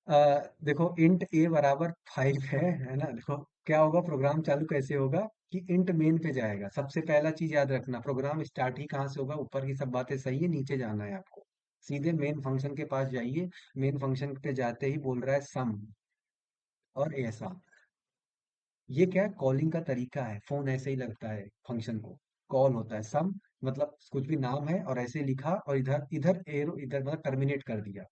अ, देखो इंट ए बराबर 5 है ना? देखो क्या होगा, प्रोग्राम चालू कैसे होगा, कि इंट मेन पे जाएगा। सबसे पहला चीज याद रखना, प्रोग्राम स्टार्ट ही कहाँ से होगा? ऊपर की सब बातें सही है, नीचे जाना है आपको, सीधे मेन फंक्शन के पास जाइए। मेन फंक्शन पे जाते ही बोल रहा है सम, और ऐसा, ये क्या है, कॉलिंग का तरीका है, फोन ऐसे ही लगता है, फंक्शन को कॉल होता है। सम मतलब कुछ भी नाम है और ऐसे लिखा, और इधर इधर एरो, इधर मतलब टर्मिनेट कर दिया।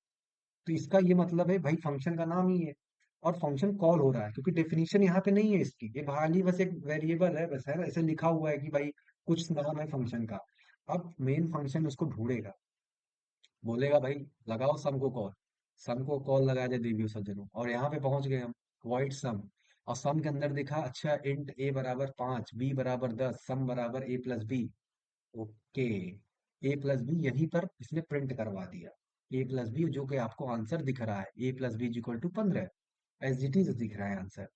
तो इसका ये मतलब है भाई, फंक्शन का नाम ही है और फंक्शन कॉल हो रहा है, क्योंकि डेफिनेशन यहाँ पे नहीं है इसकी, ये खाली बस एक वेरिएबल है, बस है ना, ऐसे लिखा हुआ है कि भाई कुछ नाम है फंक्शन का। अब मेन फंक्शन उसको ढूंढेगा, बोलेगा भाई लगाओ सम को कॉल। सम को कॉल लगा दे देवियों सज्जनों, और यहाँ पे पहुंच गए हम, वॉइड सम। और सम के अंदर दिखा, अच्छा इंट ए बराबर 5, बी बराबर 10, सम बराबर ए प्लस बी। ओके, ए प्लस बी यहीं पर इसने प्रिंट करवा दिया। ए प्लस बी जो कि आपको आंसर दिख रहा है, a plus b is equal to 15, S G T दिख रहा है आंसर।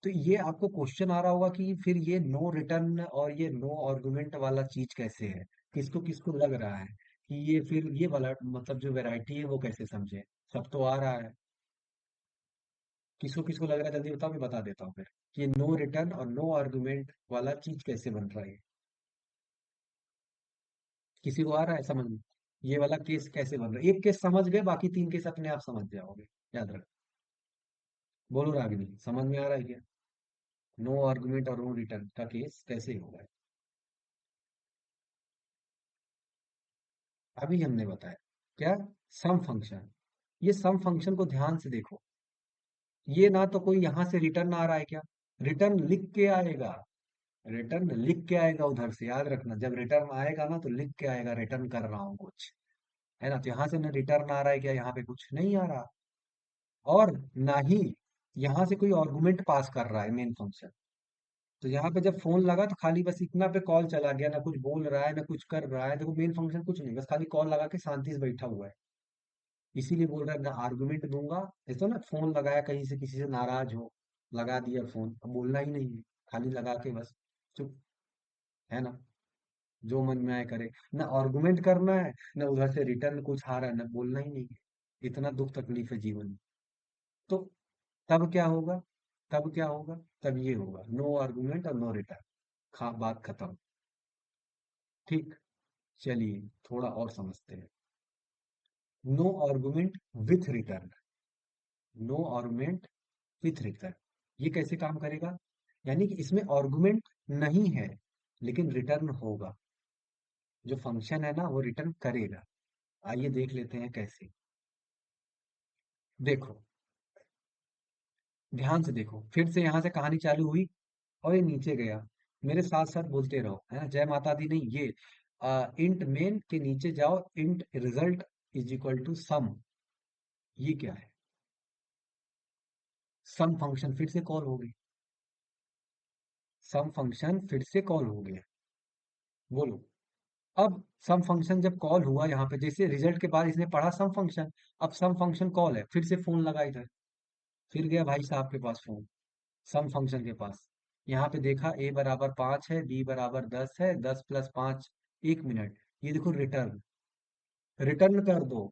तो ये आपको क्वेश्चन आ रहा होगा कि फिर ये नो रिटर्न और ये नो आर्गुमेंट वाला चीज कैसे है? किसको किसको लग रहा है कि ये फिर ये वाला मतलब जो वैरायटी है वो कैसे समझे? सब तो आ रहा है, किसको किसको लग रहा है जल्दी बताओ, मैं बता देता हूँ फिर कि नो रिटर्न और नो आर्गुमेंट वाला चीज कैसे बन रहा है। किसी को आ रहा है समझ में? ये वाला केस कैसे बन रहा है? एक केस समझ गए, बाकी 3 केस अपने आप समझ जाओगे, याद रख। बोलो रागिनी, समझ में आ रहा है क्या? नो आर्गुमेंट और नो रिटर्न का केस कैसे होगा, अभी हमने बताया। क्या? सम फंक्शन, ये सम फंक्शन को ध्यान से देखो। ये ना तो कोई यहां से रिटर्न आ रहा है क्या? रिटर्न लिख के आएगा, रिटर्न लिख के आएगा उधर से, याद रखना, जब रिटर्न आएगा ना तो लिख के आएगा, रिटर्न कर रहा हूँ कुछ, है ना? तो यहाँ से ना रिटर्न आ रहा है क्या? यहाँ पे कुछ नहीं आ रहा, और ना ही यहाँ से कोई आर्गुमेंट पास कर रहा है मेन फंक्शन। तो यहाँ पे जब फोन लगा तो खाली बस इतना पे कॉल चला गया, ना कुछ बोल रहा है ना कुछ कर रहा है, देखो मेन फंक्शन कुछ नहीं, बस खाली कॉल लगा के शांति से बैठा हुआ है। इसीलिए बोल रहा है ना आर्गुमेंट दूंगा। ऐसा ना, फोन लगाया कहीं से, किसी से नाराज हो, लगा दिया फोन, अब बोलना ही नहीं है, खाली लगा के बस चुप, है ना? जो मन में आए करे, ना आर्गुमेंट करना है, ना उधर से रिटर्न कुछ आ रहा है, ना बोलना ही नहीं है। इतना दुख तकलीफ है जीवन में। तो तब क्या होगा? तब क्या होगा? तब ये होगा, नो आर्गुमेंट और नो रिटर्न, बात खत्म। ठीक, चलिए थोड़ा और समझते हैं। No argument with return, no argument with return, ये कैसे काम करेगा? यानी कि इसमें आर्गुमेंट नहीं है, लेकिन रिटर्न होगा, जो फंक्शन है ना वो रिटर्न करेगा। आइए देख लेते हैं कैसे। देखो, ध्यान से देखो, फिर से यहां से कहानी चालू हुई। और ये नीचे गया, मेरे साथ साथ बोलते रहो, है ना, जय माता दी नहीं, ये इंट मेन के नीचे जाओ, int result is equal to sum. ये क्या है? सम फंक्शन फिर से कॉल हो गई, सम फंक्शन फिर से कॉल हो गया। बोलो, अब सम फंक्शन जब कॉल हुआ यहाँ पे, जैसे रिजल्ट के बाद इसने पढ़ा सम फंक्शन, अब सम फंक्शन कॉल है, फिर से फोन लगा इधर, फिर गया भाई साहब के पास फोन, सम फंक्शन के पास। यहाँ पे देखा a बराबर 5 है, b बराबर 10 है, 10 + 5 1 मिनट, ये देखो रिटर्न, रिटर्न कर दो।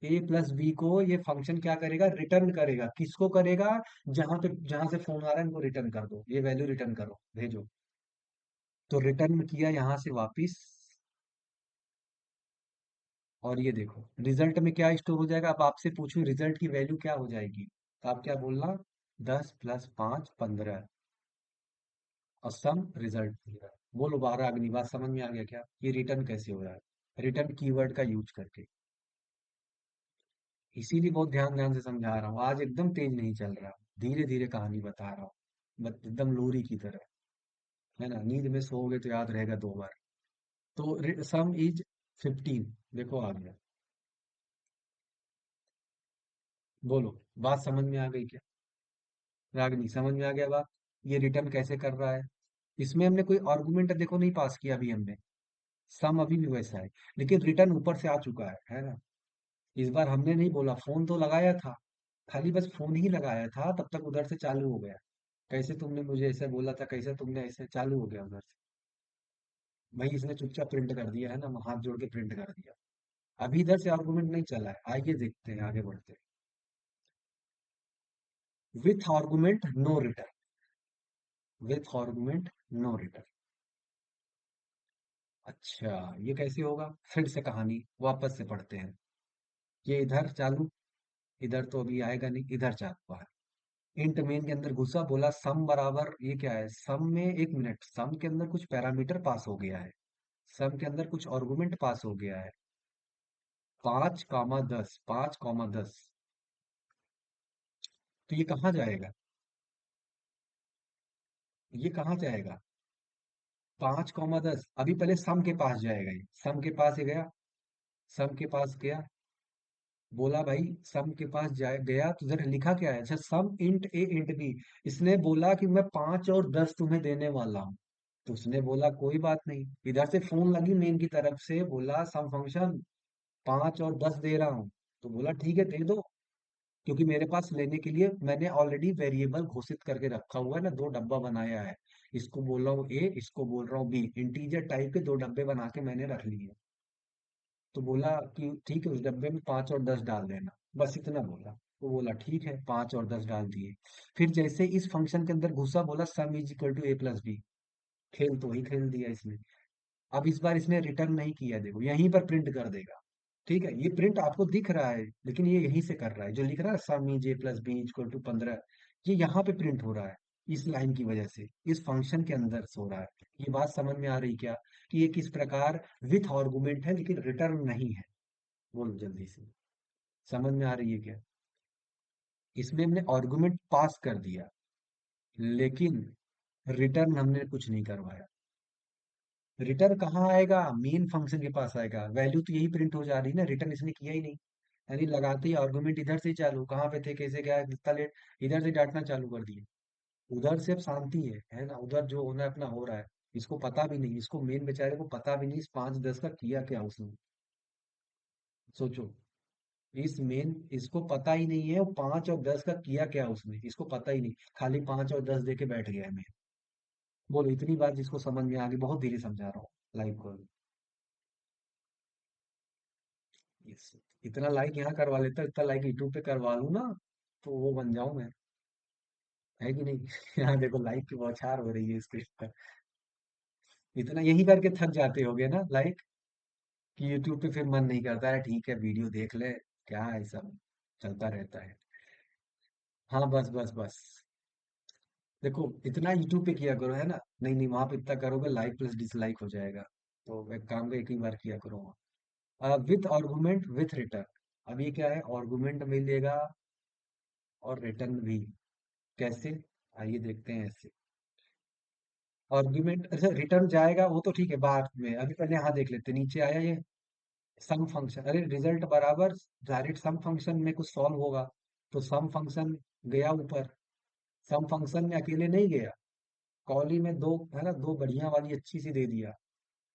a प्लस बी को ये फंक्शन क्या करेगा? रिटर्न करेगा। किसको करेगा? जहां से फोन आ रहा है इनको रिटर्न कर दो, ये वैल्यू रिटर्न करो, भेजो। तो रिटर्न किया यहाँ से वापिस, और ये देखो रिजल्ट में क्या स्टोर हो जाएगा। अब आपसे पूछूं रिजल्ट की वैल्यू क्या हो जाएगी, तो आप क्या बोलना? 10 + 5 15, और सम रिजल्ट दे रहा है। बोलो 12 अग्नि, बात समझ में आ गया क्या? ये रिटर्न कैसे हो रहा है? रिटर्न कीवर्ड का यूज करके। इसीलिए बहुत ध्यान ध्यान से समझा रहा हूँ, आज एकदम तेज नहीं चल रहा, धीरे धीरे कहानी बता रहा हूँ, बस एकदम लोरी की तरह, है ना, नींद में सोओगे तो याद रहेगा 2 बार। तो सम इज 15, देखो आ गया। बोलो, बात समझ में आ गई क्या? रागनी समझ में आ गया बात? ये रिटर्न कैसे कर रहा है? इसमें हमने कोई आर्गुमेंट देखो नहीं पास किया अभी हमने, सम अभी भी वैसा है, लेकिन रिटर्न ऊपर से आ चुका है ना। इस बार हमने नहीं बोला, फोन तो लगाया था, खाली बस फोन ही लगाया था, तब तक उधर से चालू हो गया। कैसे तुमने मुझे ऐसे बोला था, कैसे तुमने ऐसे चालू हो गया उधर से? भाई इसने चुपचाप प्रिंट कर दिया है ना, हाथ जोड़ के प्रिंट कर दिया। अभी इधर से आर्गुमेंट नहीं चला है, आइए देखते हैं, आगे बढ़ते हैं। With argument no return, with argument no return. अच्छा, ये कैसे होगा? फिर से कहानी वापस से पढ़ते हैं। ये इधर चालू, इधर तो अभी आएगा नहीं, इधर चालू है। इंट मेन के अंदर घुसा, बोला सम बराबर, ये क्या है? सम में, 1 मिनट, सम के अंदर कुछ पैरामीटर पास हो गया है, सम के अंदर कुछ आर्गुमेंट पास हो गया है। 5, 10, 5, 10, तो ये कहाँ जाएगा? ये कहाँ जाएगा? 5, 10, अभी पहले सम के पास जाएगा, ये सम के पास ही गया, सम के पास गया, बोला भाई सम के पास जाए गया, तो जरा लिखा क्या है? अच्छा, सम इंट ए इंट बी, इसने बोला कि मैं 5 और 10 तुम्हें देने वाला हूँ, तो उसने बोला कोई बात नहीं, इधर से फोन लगी मेन की तरफ से, बोला सम फंक्शन 5 और 10 दे रहा हूँ, तो बोला ठीक है दे दो, क्योंकि मेरे पास लेने के लिए मैंने ऑलरेडी वेरिएबल घोषित करके रखा हुआ है ना, 2 डब्बा बनाया है, इसको बोल रहा हूँ ए, इसको बोल रहा हूँ बी, इंटीजर टाइप के 2 डब्बे बना के मैंने रख लिए। तो बोला कि ठीक है, उस डब्बे में 5 और 10 डाल देना, बस इतना बोला। तो बोला ठीक है, 5 और 10 डाल दिए। फिर जैसे इस फंक्शन के अंदर घुसा, बोला sum is equal to A plus B, खेल तो ही खेल दिया इसने। अब इस बार इसने रिटर्न नहीं किया, देखो यहीं पर प्रिंट कर देगा। ठीक है, ये प्रिंट आपको दिख रहा है, लेकिन ये यहीं से कर रहा है, जो लिख रहा है sum is A plus B equal to 15, ये यहाँ पे प्रिंट हो रहा है, इस लाइन की वजह से, इस फंक्शन के अंदर से हो रहा है। ये बात समझ में आ रही क्या, कि ये किस प्रकार विथ आर्गुमेंट है लेकिन रिटर्न नहीं है? बोलो जल्दी से, समझ में आ रही है क्या? इसमें हमने आर्गुमेंट पास कर दिया, लेकिन रिटर्न हमने कुछ नहीं करवाया। रिटर्न कहाँ आएगा? मेन फंक्शन के पास आएगा, वैल्यू तो यही प्रिंट हो जा रही है ना, रिटर्न इसने किया ही नहीं। यानी लगाते ही आर्गुमेंट इधर से ही चालू, कहाँ पे थे, कैसे क्या कितना लेट, इधर से डांटना चालू कर दिए। उधर से अब शांति है ना, उधर जो होना है अपना हो रहा है। इसको पता भी नहीं, इसको मेन बेचारे को पता भी नहीं, इस 5 10 का किया क्या उसने, सोचो। इस मेन, इसको पता ही नहीं है वो 5 और 10 का किया क्या उसने, इसको पता ही नहीं, खाली 5 और 10 दे के बैठ गया है मैं। बोलो, इतनी बात जिसको समझ में आ गई, बहुत धीरे समझा रहा हूँ, लाइक को। इतना लाइक यहाँ करवा लेता, इतना लाइक यूट्यूब पे करवा लूँ ना, तो वो बन जाऊं मैं, है कि नहीं? यहाँ देखो लाइक की बौछार हो रही है स्क्रीन पर। इतना यही करके थक जाते होगे ना लाइक, कि यूट्यूब पे फिर मन नहीं करता है, ठीक है वीडियो देख ले, क्या है सब, चलता रहता है। हाँ बस बस बस, देखो इतना यूट्यूब पे किया करो, है ना, नहीं नहीं, वहां पे इतना करोगे लाइक प्लस डिसलाइक हो जाएगा, तो एक काम को एक ही बार किया करो। विथ आर्गुमेंट विथ रिटर्न, अब ये क्या है? आर्गुमेंट मिलेगा और रिटर्न भी, कैसे? आइए देखते हैं ऐसे। आर्ग्यूमेंट अच्छा रिटर्न जाएगा वो तो ठीक है बाद में, अभी पहले यहाँ देख लेते हैं। नीचे आया ये सम फंक्शन, अरे रिजल्ट बराबर डायरेक्ट सम फंक्शन में कुछ सॉल्व होगा, तो सम फंक्शन गया ऊपर। सम फंक्शन में अकेले नहीं गया, कॉली में दो है ना, दो बढ़िया वाली अच्छी सी दे दिया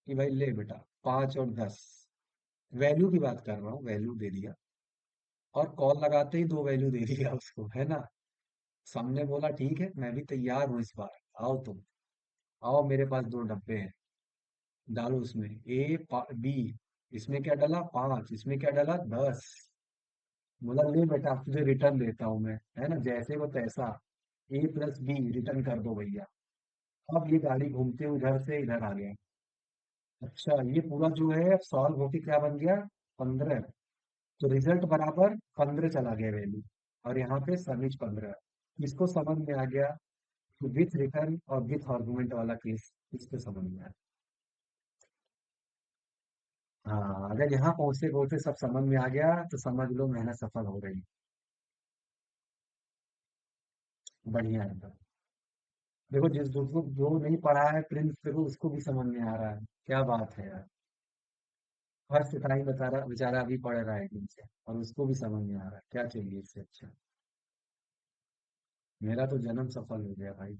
कि भाई ले बेटा 5 और 10, वैल्यू की बात कर रहा हूँ, वैल्यू दे दिया। और कॉल लगाते ही दो वैल्यू दे दिया उसको, है ना। सामने बोला ठीक है मैं भी तैयार हूँ इस बार, आओ तुम, आओ मेरे पास दो डब्बे हैं, डालो उसमें बी, इसमें क्या डाला 5, इसमें क्या डाला 10। बोला ले बेटा तुझे रिटर्न देता हूँ मैं, है ना, जैसे वो तैसा, A+B रिटर्न कर दो भैया। अब ये गाड़ी घूमते हुए इधर से इधर आ गया। अच्छा ये पूरा जो है सॉल्व होके क्या बन गया 15, तो रिजल्ट बराबर 15 चला गया वैल्यू, और यहाँ पे समीज 15। इसको समझ में आ गया कि विथ रिटर्न और विथ आर्गुमेंट वाला केस इसको समझ में आया। हाँ अगर यहाँ पहुंचते पहुंचते सब समझ में आ गया तो समझ लो मेहनत सफल हो गई। बढ़िया है। देखो जिस दोस्तों जो नहीं पढ़ा है प्रिंस, देखो उसको भी समझ में आ रहा है, क्या बात है यार। हर सिपाही बेचारा बेचारा अभी पढ़ रहा है दिन से, और उसको भी समझ में आ रहा है, क्या चाहिए इससे अच्छा। मेरा तो जन्म सफल हो गया भाई।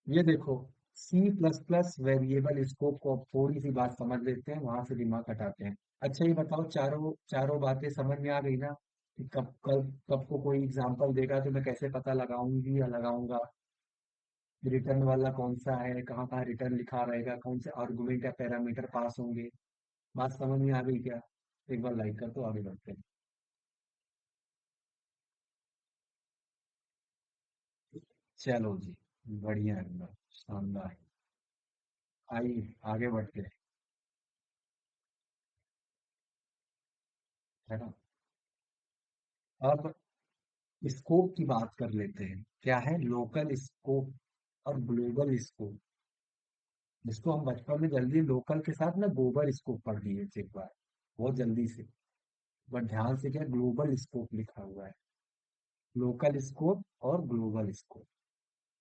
ये देखो C++ वेरिएबल स्कोप को अब थोड़ी सी बात समझ लेते हैं, वहां से दिमाग हटाते हैं। अच्छा ये बताओ, चारों चारों बातें समझ में आ गई ना, कि कब कब कब को कोई एग्जांपल देगा तो मैं कैसे पता लगाऊंगी या लगाऊंगा, रिटर्न वाला कौन सा है, कहाँ कहाँ रिटर्न लिखा रहेगा, कौन से आर्गुमेंट या पैरामीटर पास होंगे। बात समझ में आ गई क्या? एक बार लाइक कर दो, आगे बढ़ते हैं। चलो जी, बढ़िया है एकदम, शानदार। आइए आगे बढ़ते हैं, है ना। अब स्कोप की बात कर लेते हैं, क्या है लोकल स्कोप और ग्लोबल स्कोप। जिसको हम बचपन में जल्दी लोकल के साथ ना गोबर स्कोप पढ़ लिए थे एक बार, बहुत जल्दी से। बट ध्यान से क्या ग्लोबल स्कोप लिखा हुआ है, लोकल स्कोप और ग्लोबल स्कोप।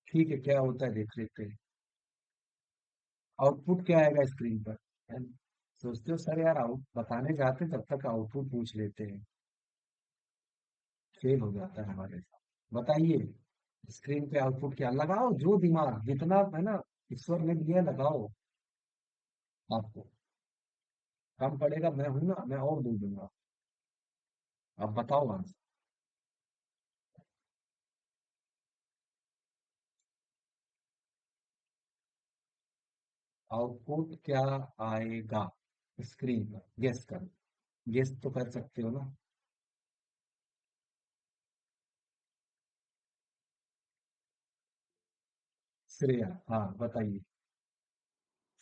ठीक है क्या होता है देख लेते हैं। आउटपुट क्या आएगा स्क्रीन पर, है ना? सोचते हो सर यार आउट बताने जाते तब तक आउटपुट पूछ लेते हैं, फेल हो जाता है हमारे साथ। बताइए स्क्रीन पे आउटपुट क्या, लगाओ जो दिमाग जितना है ना ईश्वर ने दिया लगाओ। आपको कम पड़ेगा, मैं हूं ना, मैं और दे दूंगा। अब बताओ आंसर। आउटपुट क्या आएगा स्क्रीन पर, गेस करो, गेस तो कर सकते हो ना। श्रेया हाँ बताइए।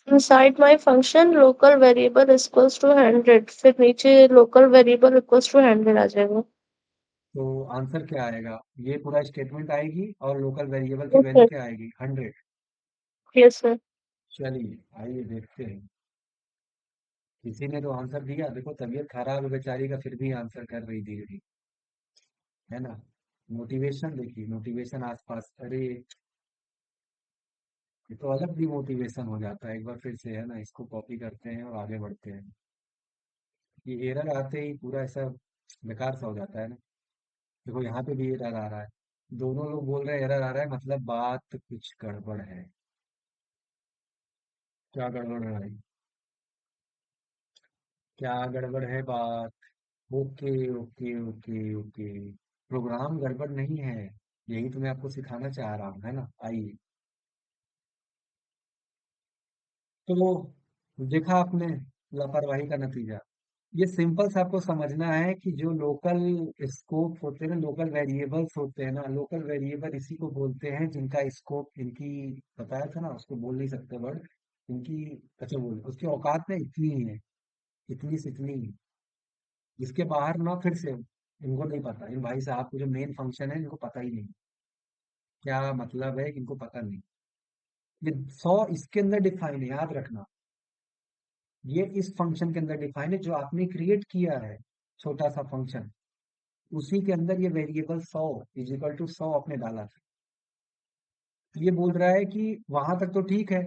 Inside my function local variable equals to 100, फिर नीचे local variable equals to 100 आ जाएगा। तो आंसर क्या आएगा, ये पूरा स्टेटमेंट आएगी और लोकल वेरिएबल की यस वैल्यू सर। क्या आएगी 100। Yes sir. चलिए आइए देखते हैं। किसी ने तो आंसर दिया, देखो तबीयत खराब है बेचारी का, फिर भी आंसर कर रही धीरे धीरे, है ना। मोटिवेशन देखिए, मोटिवेशन आसपास, अरे ये तो अलग भी मोटिवेशन हो जाता है। एक बार फिर से है ना इसको कॉपी करते हैं और आगे बढ़ते हैं। ये एरर आते ही पूरा ऐसा बेकार सा हो जाता है ना। देखो यहाँ पे भी एरर आ रहा है, दोनों लोग बोल रहे हैं एरर आ रहा है, मतलब बात कुछ गड़बड़ है। क्या गड़बड़ है भाई, क्या गड़बड़ है बात। Okay okay okay okay, program गड़बड़ नहीं है, यही तो मैं आपको सिखाना चाह रहा हूँ, है ना। आइए तो देखा आपने लापरवाही का नतीजा। ये सिंपल सा आपको समझना है कि जो लोकल स्कोप होते हैं ना, लोकल वेरिएबल्स होते हैं ना, लोकल वेरिएबल इसी को बोलते हैं जिनका स्कोप इनकी, बताया था ना उसको बोल नहीं सकते वर्ड, इनकी, अच्छा बोल उसकी औकात में इतनी ही है, इतनी से इतनी ही। इसके बाहर ना फिर से इनको नहीं पता, इन भाई साहब को जो मेन फंक्शन है इनको पता ही नहीं, क्या मतलब है इनको पता नहीं। ये 100 इसके अंदर डिफाइन है, याद रखना। ये इस फंक्शन के अंदर डिफाइन है जो आपने क्रिएट किया है, छोटा सा फंक्शन, उसी के अंदर ये वेरिएबल 100 इज इक्वल टू 100 आपने डाला था। ये बोल रहा है कि वहां तक तो ठीक है,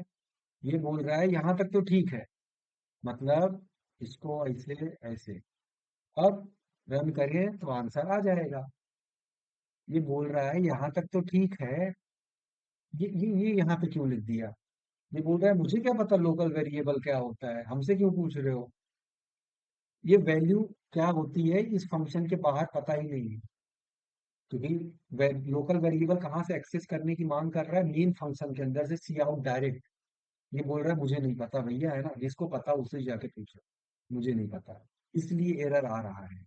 ये बोल रहा है यहां तक तो ठीक है, मतलब इसको ऐसे ऐसे। अब रन करें तो आंसर आ जाएगा। ये बोल रहा है यहां तक तो ठीक है, ये यहाँ पे क्यों लिख दिया? ये बोल रहा है मुझे क्या पता लोकल वेरिएबल क्या होता है, हमसे क्यों पूछ रहे हो? ये वैल्यू क्या होती है इस फंक्शन के बाहर पता ही नहीं है, क्योंकि लोकल वेरिएबल कहाँ से एक्सेस करने की मांग कर रहा है, मेन फंक्शन के अंदर से सी आउट डायरेक्ट। ये बोल रहा है मुझे नहीं पता भैया, है ना, जिसको पता उससे जाके पूछो, मुझे नहीं पता, इसलिए एरर आ रहा है।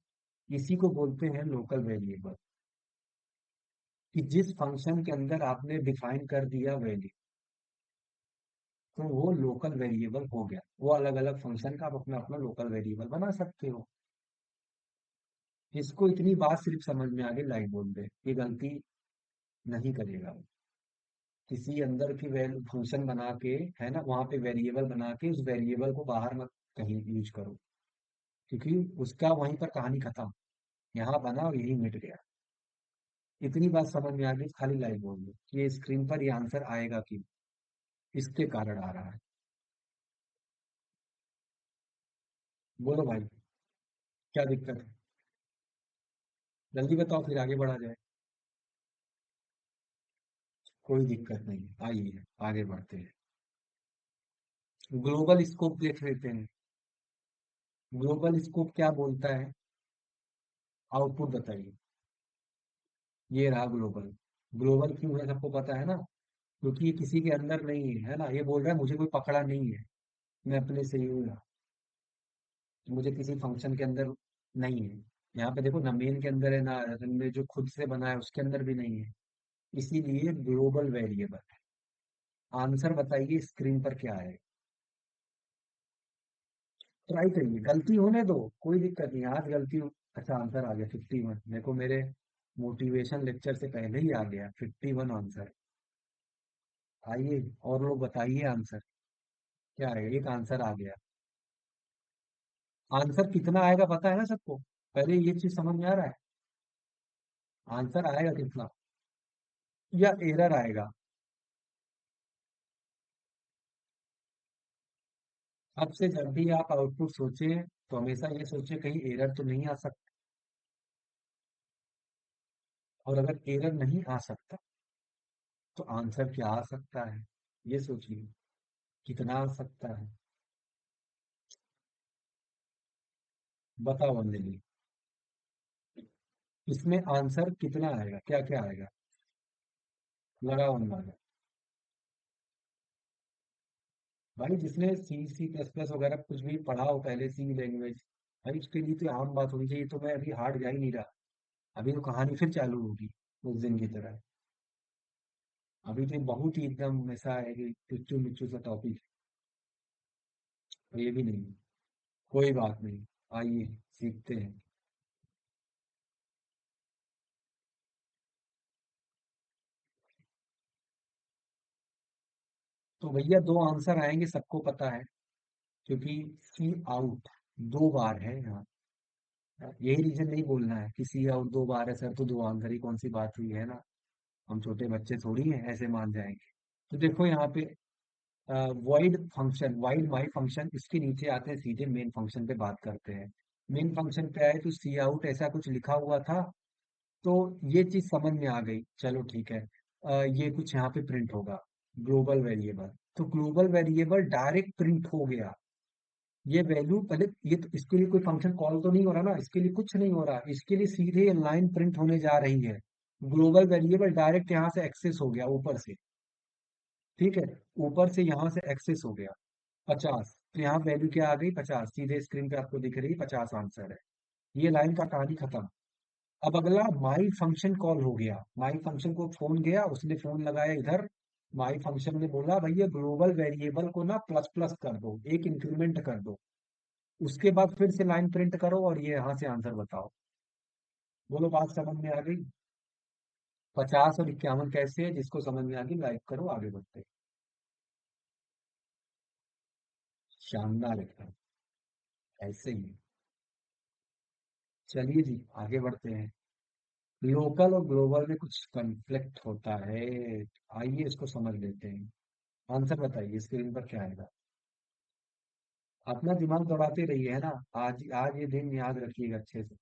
इसी को बोलते हैं लोकल वेरिएबल, कि जिस फंक्शन के अंदर आपने डिफाइन कर दिया वैल्यू, तो वो लोकल वेरिएबल हो गया। वो अलग अलग फंक्शन का आप अपना अपना लोकल वेरिएबल बना सकते हो। इसको इतनी बात सिर्फ समझ में आ गई, लाइट बोल दे, ये गलती नहीं करेगा। किसी अंदर की वैल्यू फंक्शन बना के, है ना, वहां पे वेरिएबल बना के उस वेरिएबल को बाहर मत कहीं यूज करो, क्योंकि उसका वहीं पर कहानी खत्म। यहाँ बना और यही मिट गया। इतनी बात समझ में आ गई, खाली लाइट बोल दो कि ये स्क्रीन पर ये आंसर आएगा कि इसके कारण आ रहा है। बोलो भाई, क्या दिक्कत है? जल्दी बताओ फिर आगे बढ़ा जाए। कोई दिक्कत नहीं, आइए आगे बढ़ते हैं। ग्लोबल स्कोप देख लेते हैं। ग्लोबल स्कोप क्या बोलता है? आउटपुट बताइए। ये रहा ग्लोबल। ग्लोबल क्यों है सबको पता है ना, क्योंकि ये किसी के अंदर नहीं है ना, ये बोल रहा है मुझे कोई पकड़ा नहीं है, मैं अपने से ही हूँ, मुझे किसी फंक्शन के अंदर नहीं है। यहाँ पे देखो ना, मेन के अंदर है ना, में जो खुद से बना है उसके अंदर भी नहीं है, इसीलिए ग्लोबल वेरिएबल। आंसर बताइए स्क्रीन पर क्या है? ट्राई करिए, गलती होने दो, कोई दिक्कत नहीं, आज गलती अच्छा आंसर आ गया 51, मेरे को मेरे मोटिवेशन लेक्चर से पहले ही आ गया 51 आंसर। आइए और लोग बताइए आंसर क्या है। एक आंसर आ गया। आंसर कितना आएगा पता है ना सबको? पहले ये चीज समझ में आ रहा है, आंसर आएगा कितना या एरर आएगा? अब से जब भी आप आउटपुट सोचें तो हमेशा ये सोचें कहीं एरर तो नहीं आ सकता, और अगर एरर नहीं आ सकता तो आंसर क्या आ सकता है, ये सोचिए, कितना आ सकता है? बताओ अंजलि, इसमें आंसर कितना आएगा, क्या क्या आएगा? लगाओ अंदाजा। भाई जिसने सी सी प्लस प्लस वगैरह कुछ भी पढ़ा हो पहले, सी लैंग्वेज, भाई उसके लिए तो आम बात होनी चाहिए, तो मैं अभी हार्ड जा ही नहीं रहा। अभी तो कहानी फिर चालू होगी उस दिन की तरह। अभी तो बहुत ही एकदम ऐसा है कि टुच्चू मिच्चू सा टॉपिक है, ये भी नहीं। कोई बात नहीं, आइए सीखते हैं। तो भैया दो आंसर आएंगे सबको पता है, क्योंकि सी आउट दो बार है यहाँ। यही रीजन नहीं बोलना है कि सी आउट दो बार है सर, तो दो आंसर ही कौन सी बात हुई, है ना? हम छोटे बच्चे थोड़ी हैं ऐसे मान जाएंगे। तो देखो यहाँ पे वाइड फंक्शन, वाइड माई फंक्शन, इसके नीचे आते हैं सीधे मेन फंक्शन पे बात करते हैं। मेन फंक्शन पे आए तो सी आउट ऐसा कुछ लिखा हुआ था, तो ये चीज समझ में आ गई, चलो ठीक है। ये कुछ यहाँ पे प्रिंट होगा, ग्लोबल वेरिएबल। तो ग्लोबल वेरिएबल डायरेक्ट प्रिंट हो गया। ये वैल्यू पहले, ये तो इसके लिए कोई फंक्शन कॉल तो नहीं हो रहा ना, इसके लिए कुछ नहीं हो रहा, इसके लिए सीधे लाइन प्रिंट होने जा रही है। ग्लोबल वेरिएबल डायरेक्ट यहाँ से एक्सेस हो गया ऊपर से, ठीक है, ऊपर से यहाँ से एक्सेस हो गया। 50, तो यहाँ वैल्यू क्या आ गई? 50, सीधे स्क्रीन पे आपको दिख रही है, 50 आंसर है। ये लाइन का कहानी खत्म। अब अगला माई फंक्शन कॉल हो गया, माई फंक्शन को फोन गया, उसने फोन लगाया इधर। माई फंक्शन ने बोला भैया ग्लोबल वेरिएबल को ना प्लस प्लस कर दो, एक इंक्रीमेंट कर दो। उसके बाद फिर से लाइन प्रिंट करो और ये यहाँ से आंसर बताओ। बोलो बात समझ में आ गई? 50 और 51 कैसे है, जिसको समझ में आ गई लाइक करो, आगे बढ़ते हैं। शानदार एकदम, ऐसे ही। चलिए जी आगे बढ़ते हैं। लोकल और ग्लोबल में कुछ कॉन्फ्लिक्ट होता है। आइए इसको समझ लेते हैं। आंसर बताइए, स्क्रीन पर क्या आएगा। अपना दिमाग दौड़ाते रहिए, है ना। आज आज ये दिन याद रखिएगा अच्छे से।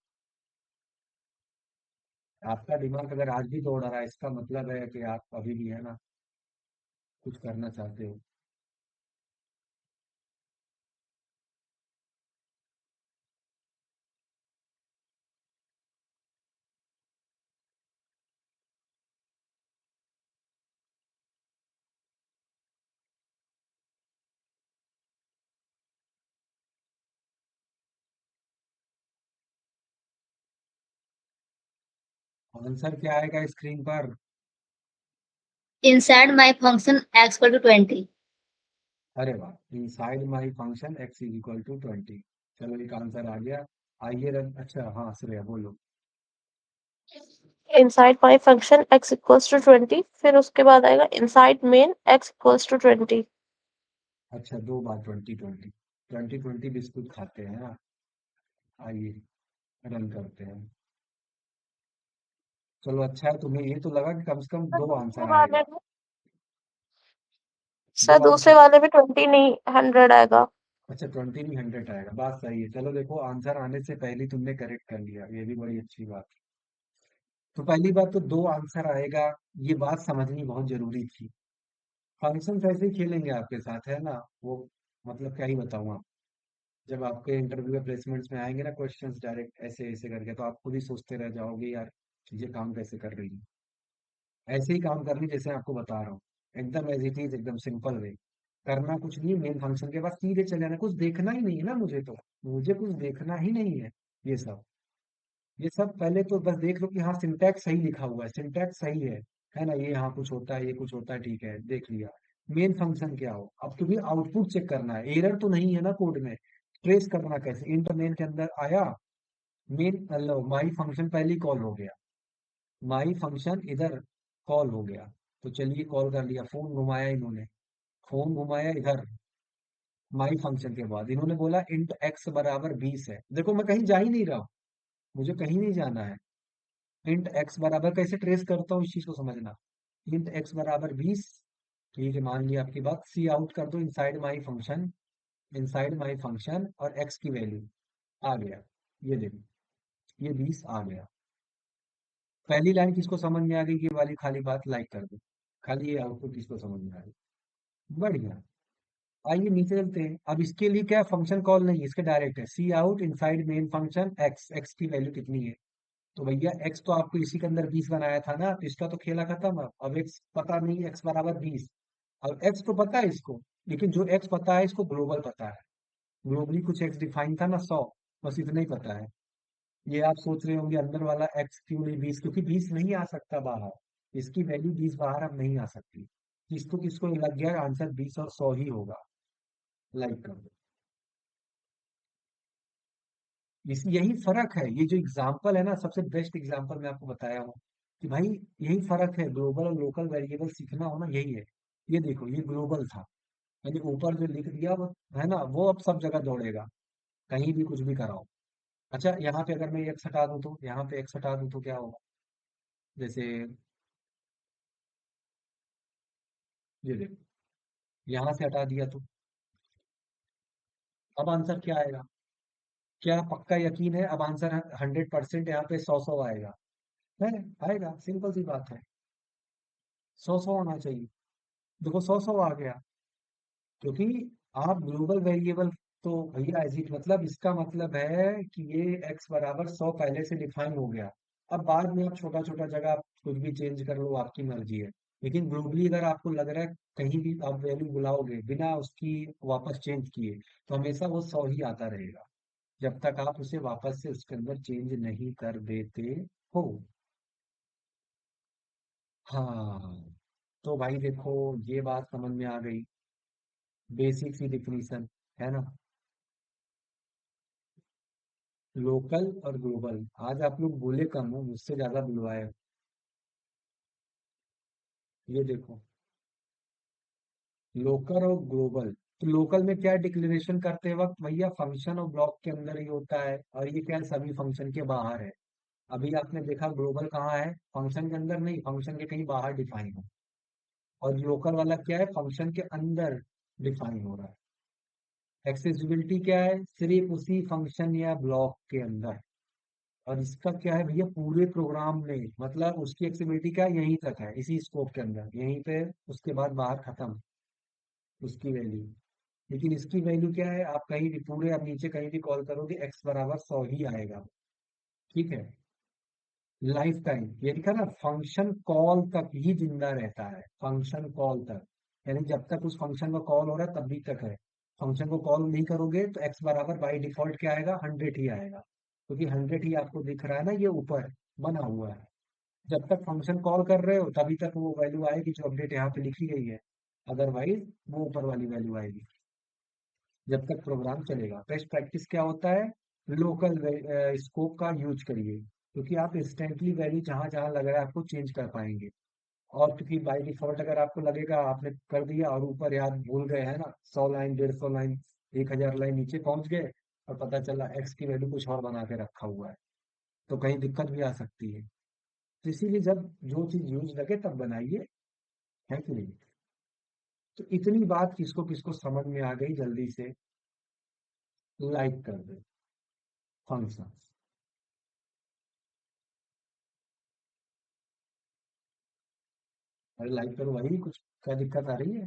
आपका दिमाग अगर आज भी दौड़ रहा है, इसका मतलब है कि आप अभी भी, है ना, कुछ करना चाहते हो। आंसर क्या आएगा स्क्रीन पर। Inside my function x equal to 20. अरे वाह, inside my function X is equal to 20। चलो एक आंसर आ गया। आइए अच्छा हाँ श्रेया बोलो। inside my function x equals to 20, फिर उसके बाद आएगा inside main x equals to 20. अच्छा, दो बार 20 20, 20 20 बिस्कुट खाते हैं ना। आइए रन करते हैं। चलो अच्छा है, तुम्हें ये तो लगा कि कम से कम सर दो दूसरे आंसर वाले आएगा। में दो सर दूसरे आंसर। वाले में 20 नहीं 100 आएगा। अच्छा 20 नहीं 100 आएगा, बात सही है। चलो देखो, आंसर आने से पहले ही तुमने करेक्ट कर लिया, ये भी बड़ी अच्छी बात है। तो पहली बात तो दो आंसर आएगा, ये बात समझनी बहुत जरूरी थी। फंक्शन ऐसे ही खेलेंगे आपके साथ, है ना। वो मतलब क्या ही बताऊं आप। जब आपके इंटरव्यू या प्लेसमेंट्स में आएंगे ना क्वेश्चंस डायरेक्ट ऐसे ऐसे करके, तो आप खुद ही सोचते रह जाओगे यार, ये काम कैसे कर रही है। ऐसे ही काम करनी जैसे आपको बता रहा हूँ, एकदम एज इट इज, एकदम सिंपल वे। करना कुछ नहीं, मेन फंक्शन के बाद सीधे चले जाना, कुछ देखना ही नहीं है ना मुझे तो। मुझे कुछ देखना ही नहीं है। ये सब ये सब पहले तो बस देख लो कि हाँ सिंटैक्स सही लिखा हुआ है, सिंटैक्स सही है ना। ये यहाँ कुछ होता है, ये कुछ होता है, ठीक है, देख लिया। मेन फंक्शन क्या हो, अब तुम्हें आउटपुट चेक करना है, एरर तो नहीं है ना कोड में। ट्रेस करना कैसे, इंट मेन के अंदर आया, मेन लो माई फंक्शन पहले ही कॉल हो गया, माई फंक्शन इधर कॉल हो गया। तो चलिए कॉल कर लिया, फोन घुमाया इन्होंने, फोन घुमाया इधर। माई फंक्शन के बाद इन्होंने बोला इंट एक्स बराबर 20 है। देखो मैं कहीं जा ही नहीं रहा हूँ, मुझे कहीं नहीं जाना है। इंट एक्स बराबर कैसे ट्रेस करता हूँ इस चीज को समझना। इंट एक्स बराबर 20, ठीक है मान लिया आपकी बात। सी आउट कर दो inside my function, inside my function, और एक्स की वैल्यू आ गया। ये देखो, ये 20 आ गया। पहली लाइन किसको समझ में आ गई, ये वाली खाली बात लाइक कर दो। खाली ये आउटपुट किसको समझ में आ गई। बढ़िया। आइए नीचे चलते हैं। अब इसके लिए क्या फंक्शन कॉल नहीं, इसके डायरेक्ट है cout inside main function x, x की वैल्यू कितनी है। तो भैया एक्स तो आपको इसी के अंदर 20 बनाया था ना, तो इसका तो खेला खत्म। अब एक्स पता नहीं, एक्स बराबर 20। अब एक्स तो पता है इसको, लेकिन जो एक्स पता है इसको ग्लोबल पता है। ग्लोबली कुछ एक्स डिफाइन था ना 100, बस इतना ही पता है। ये आप सोच रहे होंगे अंदर वाला एक्स क्यों नहीं 20, क्योंकि 20 नहीं आ सकता बाहर। इसकी वैल्यू 20 बाहर अब नहीं आ सकती। किसको किसको लग गया आंसर 20 और 100 ही होगा। लाइक कर दो। इस यही फर्क है, ये जो एग्जाम्पल है ना, सबसे बेस्ट एग्जाम्पल मैं आपको बताया हूँ कि भाई यही फर्क है। ग्लोबल और लोकल वेरिएबल सीखना हो ना, यही है। ये देखो, ये ग्लोबल था, मैंने ऊपर जो लिख दिया वो, है ना, वो अब सब जगह दौड़ेगा, कहीं भी कुछ भी कराओ। अच्छा यहाँ पे अगर मैं एक्स हटा दूं, तो यहाँ पे एक्स हटा दूं तो क्या होगा। जैसे ये देखो, यहाँ से हटा दिया तो अब आंसर क्या आएगा। क्या पक्का यकीन है अब आंसर 100% यहाँ पे 100 आएगा। है, आएगा, सिंपल सी बात है। 100 होना चाहिए। देखो 100 आ गया, क्योंकि आप ग्लोबल वेरिएबल, तो भैया एजिट मतलब इसका मतलब है कि ये x बराबर 100 पहले से डिफाइन हो गया। अब बाद में आप छोटा छोटा जगह आप कुछ भी चेंज कर लो, आपकी मर्जी है। लेकिन ग्लोबली अगर आपको लग रहा है कहीं भी आप वैल्यू बुलाओगे बिना उसकी वापस चेंज किए, तो हमेशा वो 100 ही आता रहेगा, जब तक आप उसे वापस से उसके अंदर चेंज नहीं कर देते हो। हाँ, तो भाई देखो, ये बात समझ में आ गई, बेसिक सी डिफिनीशन, है ना। लोकल और ग्लोबल, आज आप लोग बोले कम हो, मुझसे ज्यादा बुलवाए हो। ये देखो, लोकल और ग्लोबल। तो लोकल में क्या डिक्लेरेशन करते वक्त भैया फंक्शन और ब्लॉक के अंदर ही होता है, और ये क्या है, सभी फंक्शन के बाहर है। अभी आपने देखा ग्लोबल कहाँ है, फंक्शन के अंदर नहीं, फंक्शन के कहीं बाहर डिफाइन हो। और लोकल वाला क्या है, फंक्शन के अंदर डिफाइन हो रहा है। एक्सेसिबिलिटी क्या है, सिर्फ उसी फंक्शन या ब्लॉक के अंदर। और इसका क्या है भैया, पूरे प्रोग्राम में, मतलब उसकी एक्सेसिबिलिटी क्या है, यहीं तक है, इसी स्कोप के अंदर, यहीं पे, उसके बाद बाहर खत्म उसकी वैल्यू। लेकिन इसकी वैल्यू क्या है, आप कहीं भी पूरे, आप नीचे कहीं भी कॉल करोगे एक्स बराबर 100 ही आएगा। ठीक है। लाइफ टाइम, ये लिखा ना, फंक्शन कॉल तक ही जिंदा रहता है, फंक्शन कॉल तक, यानी जब तक उस फंक्शन का कॉल हो रहा है तभी तक है। फंक्शन को कॉल नहीं करोगे तो एक्स बराबर बाई डिफॉल्ट क्या आएगा, 100 ही आएगा, क्योंकि 100 ही आपको दिख रहा है ना, ये ऊपर बना हुआ है। जब तक फंक्शन कॉल कर रहे हो तभी तक वो वैल्यू आएगी जो अपडेट यहाँ पे लिखी गई है। अदरवाइज वो ऊपर वाली वैल्यू आएगी जब तक प्रोग्राम चलेगा। बेस्ट प्रैक्टिस क्या होता है, लोकल स्कोप का यूज करिए, क्योंकि आप इंस्टेंटली वैल्यू जहां जहां लग रहा है आपको चेंज कर पाएंगे। और क्योंकि बाय डिफॉल्ट अगर आपको लगेगा आपने कर दिया और ऊपर याद भूल गए है ना, 100 लाइन, 150 लाइन, 1000 लाइन नीचे पहुंच गए, और पता चला एक्स की वैल्यू कुछ और बना के रखा हुआ है, तो कहीं दिक्कत भी आ सकती है। तो इसीलिए जब जो चीज यूज लगे तब बनाइए, है कि नहीं। तो इतनी बात किसको किसको समझ में आ गई, जल्दी से लाइक कर दे फंक्शन। अरे लाइक करो भाई, कुछ क्या दिक्कत आ रही है।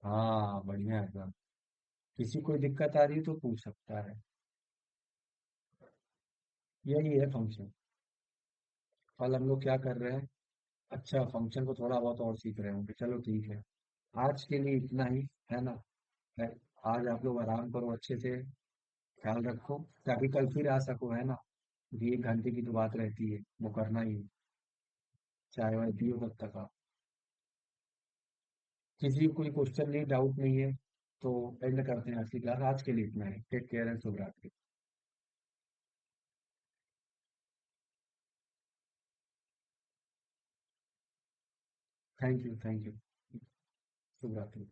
हाँ बढ़िया है एकदम। किसी कोई दिक्कत आ रही है तो पूछ सकता है। यही है फंक्शन। कल हम लोग क्या कर रहे हैं, अच्छा फंक्शन को थोड़ा बहुत और सीख रहे होंगे, चलो ठीक है। आज के लिए इतना ही, है ना। है, आज आप लोग आराम करो अच्छे से, ख्याल रखो, ताकि कल फिर आ सको, है ना। क्योंकि 1 घंटे की तो बात रहती है, वो करना ही है। चाय वाय पियो तब तक आप। किसी को कोई क्वेश्चन नहीं, डाउट नहीं है, तो एंड करते हैं आज की क्लास। आज के लिए इतना है, टेक केयर एंड शुभ रात्रि। Thank you, thank you. शुभ रात्रि।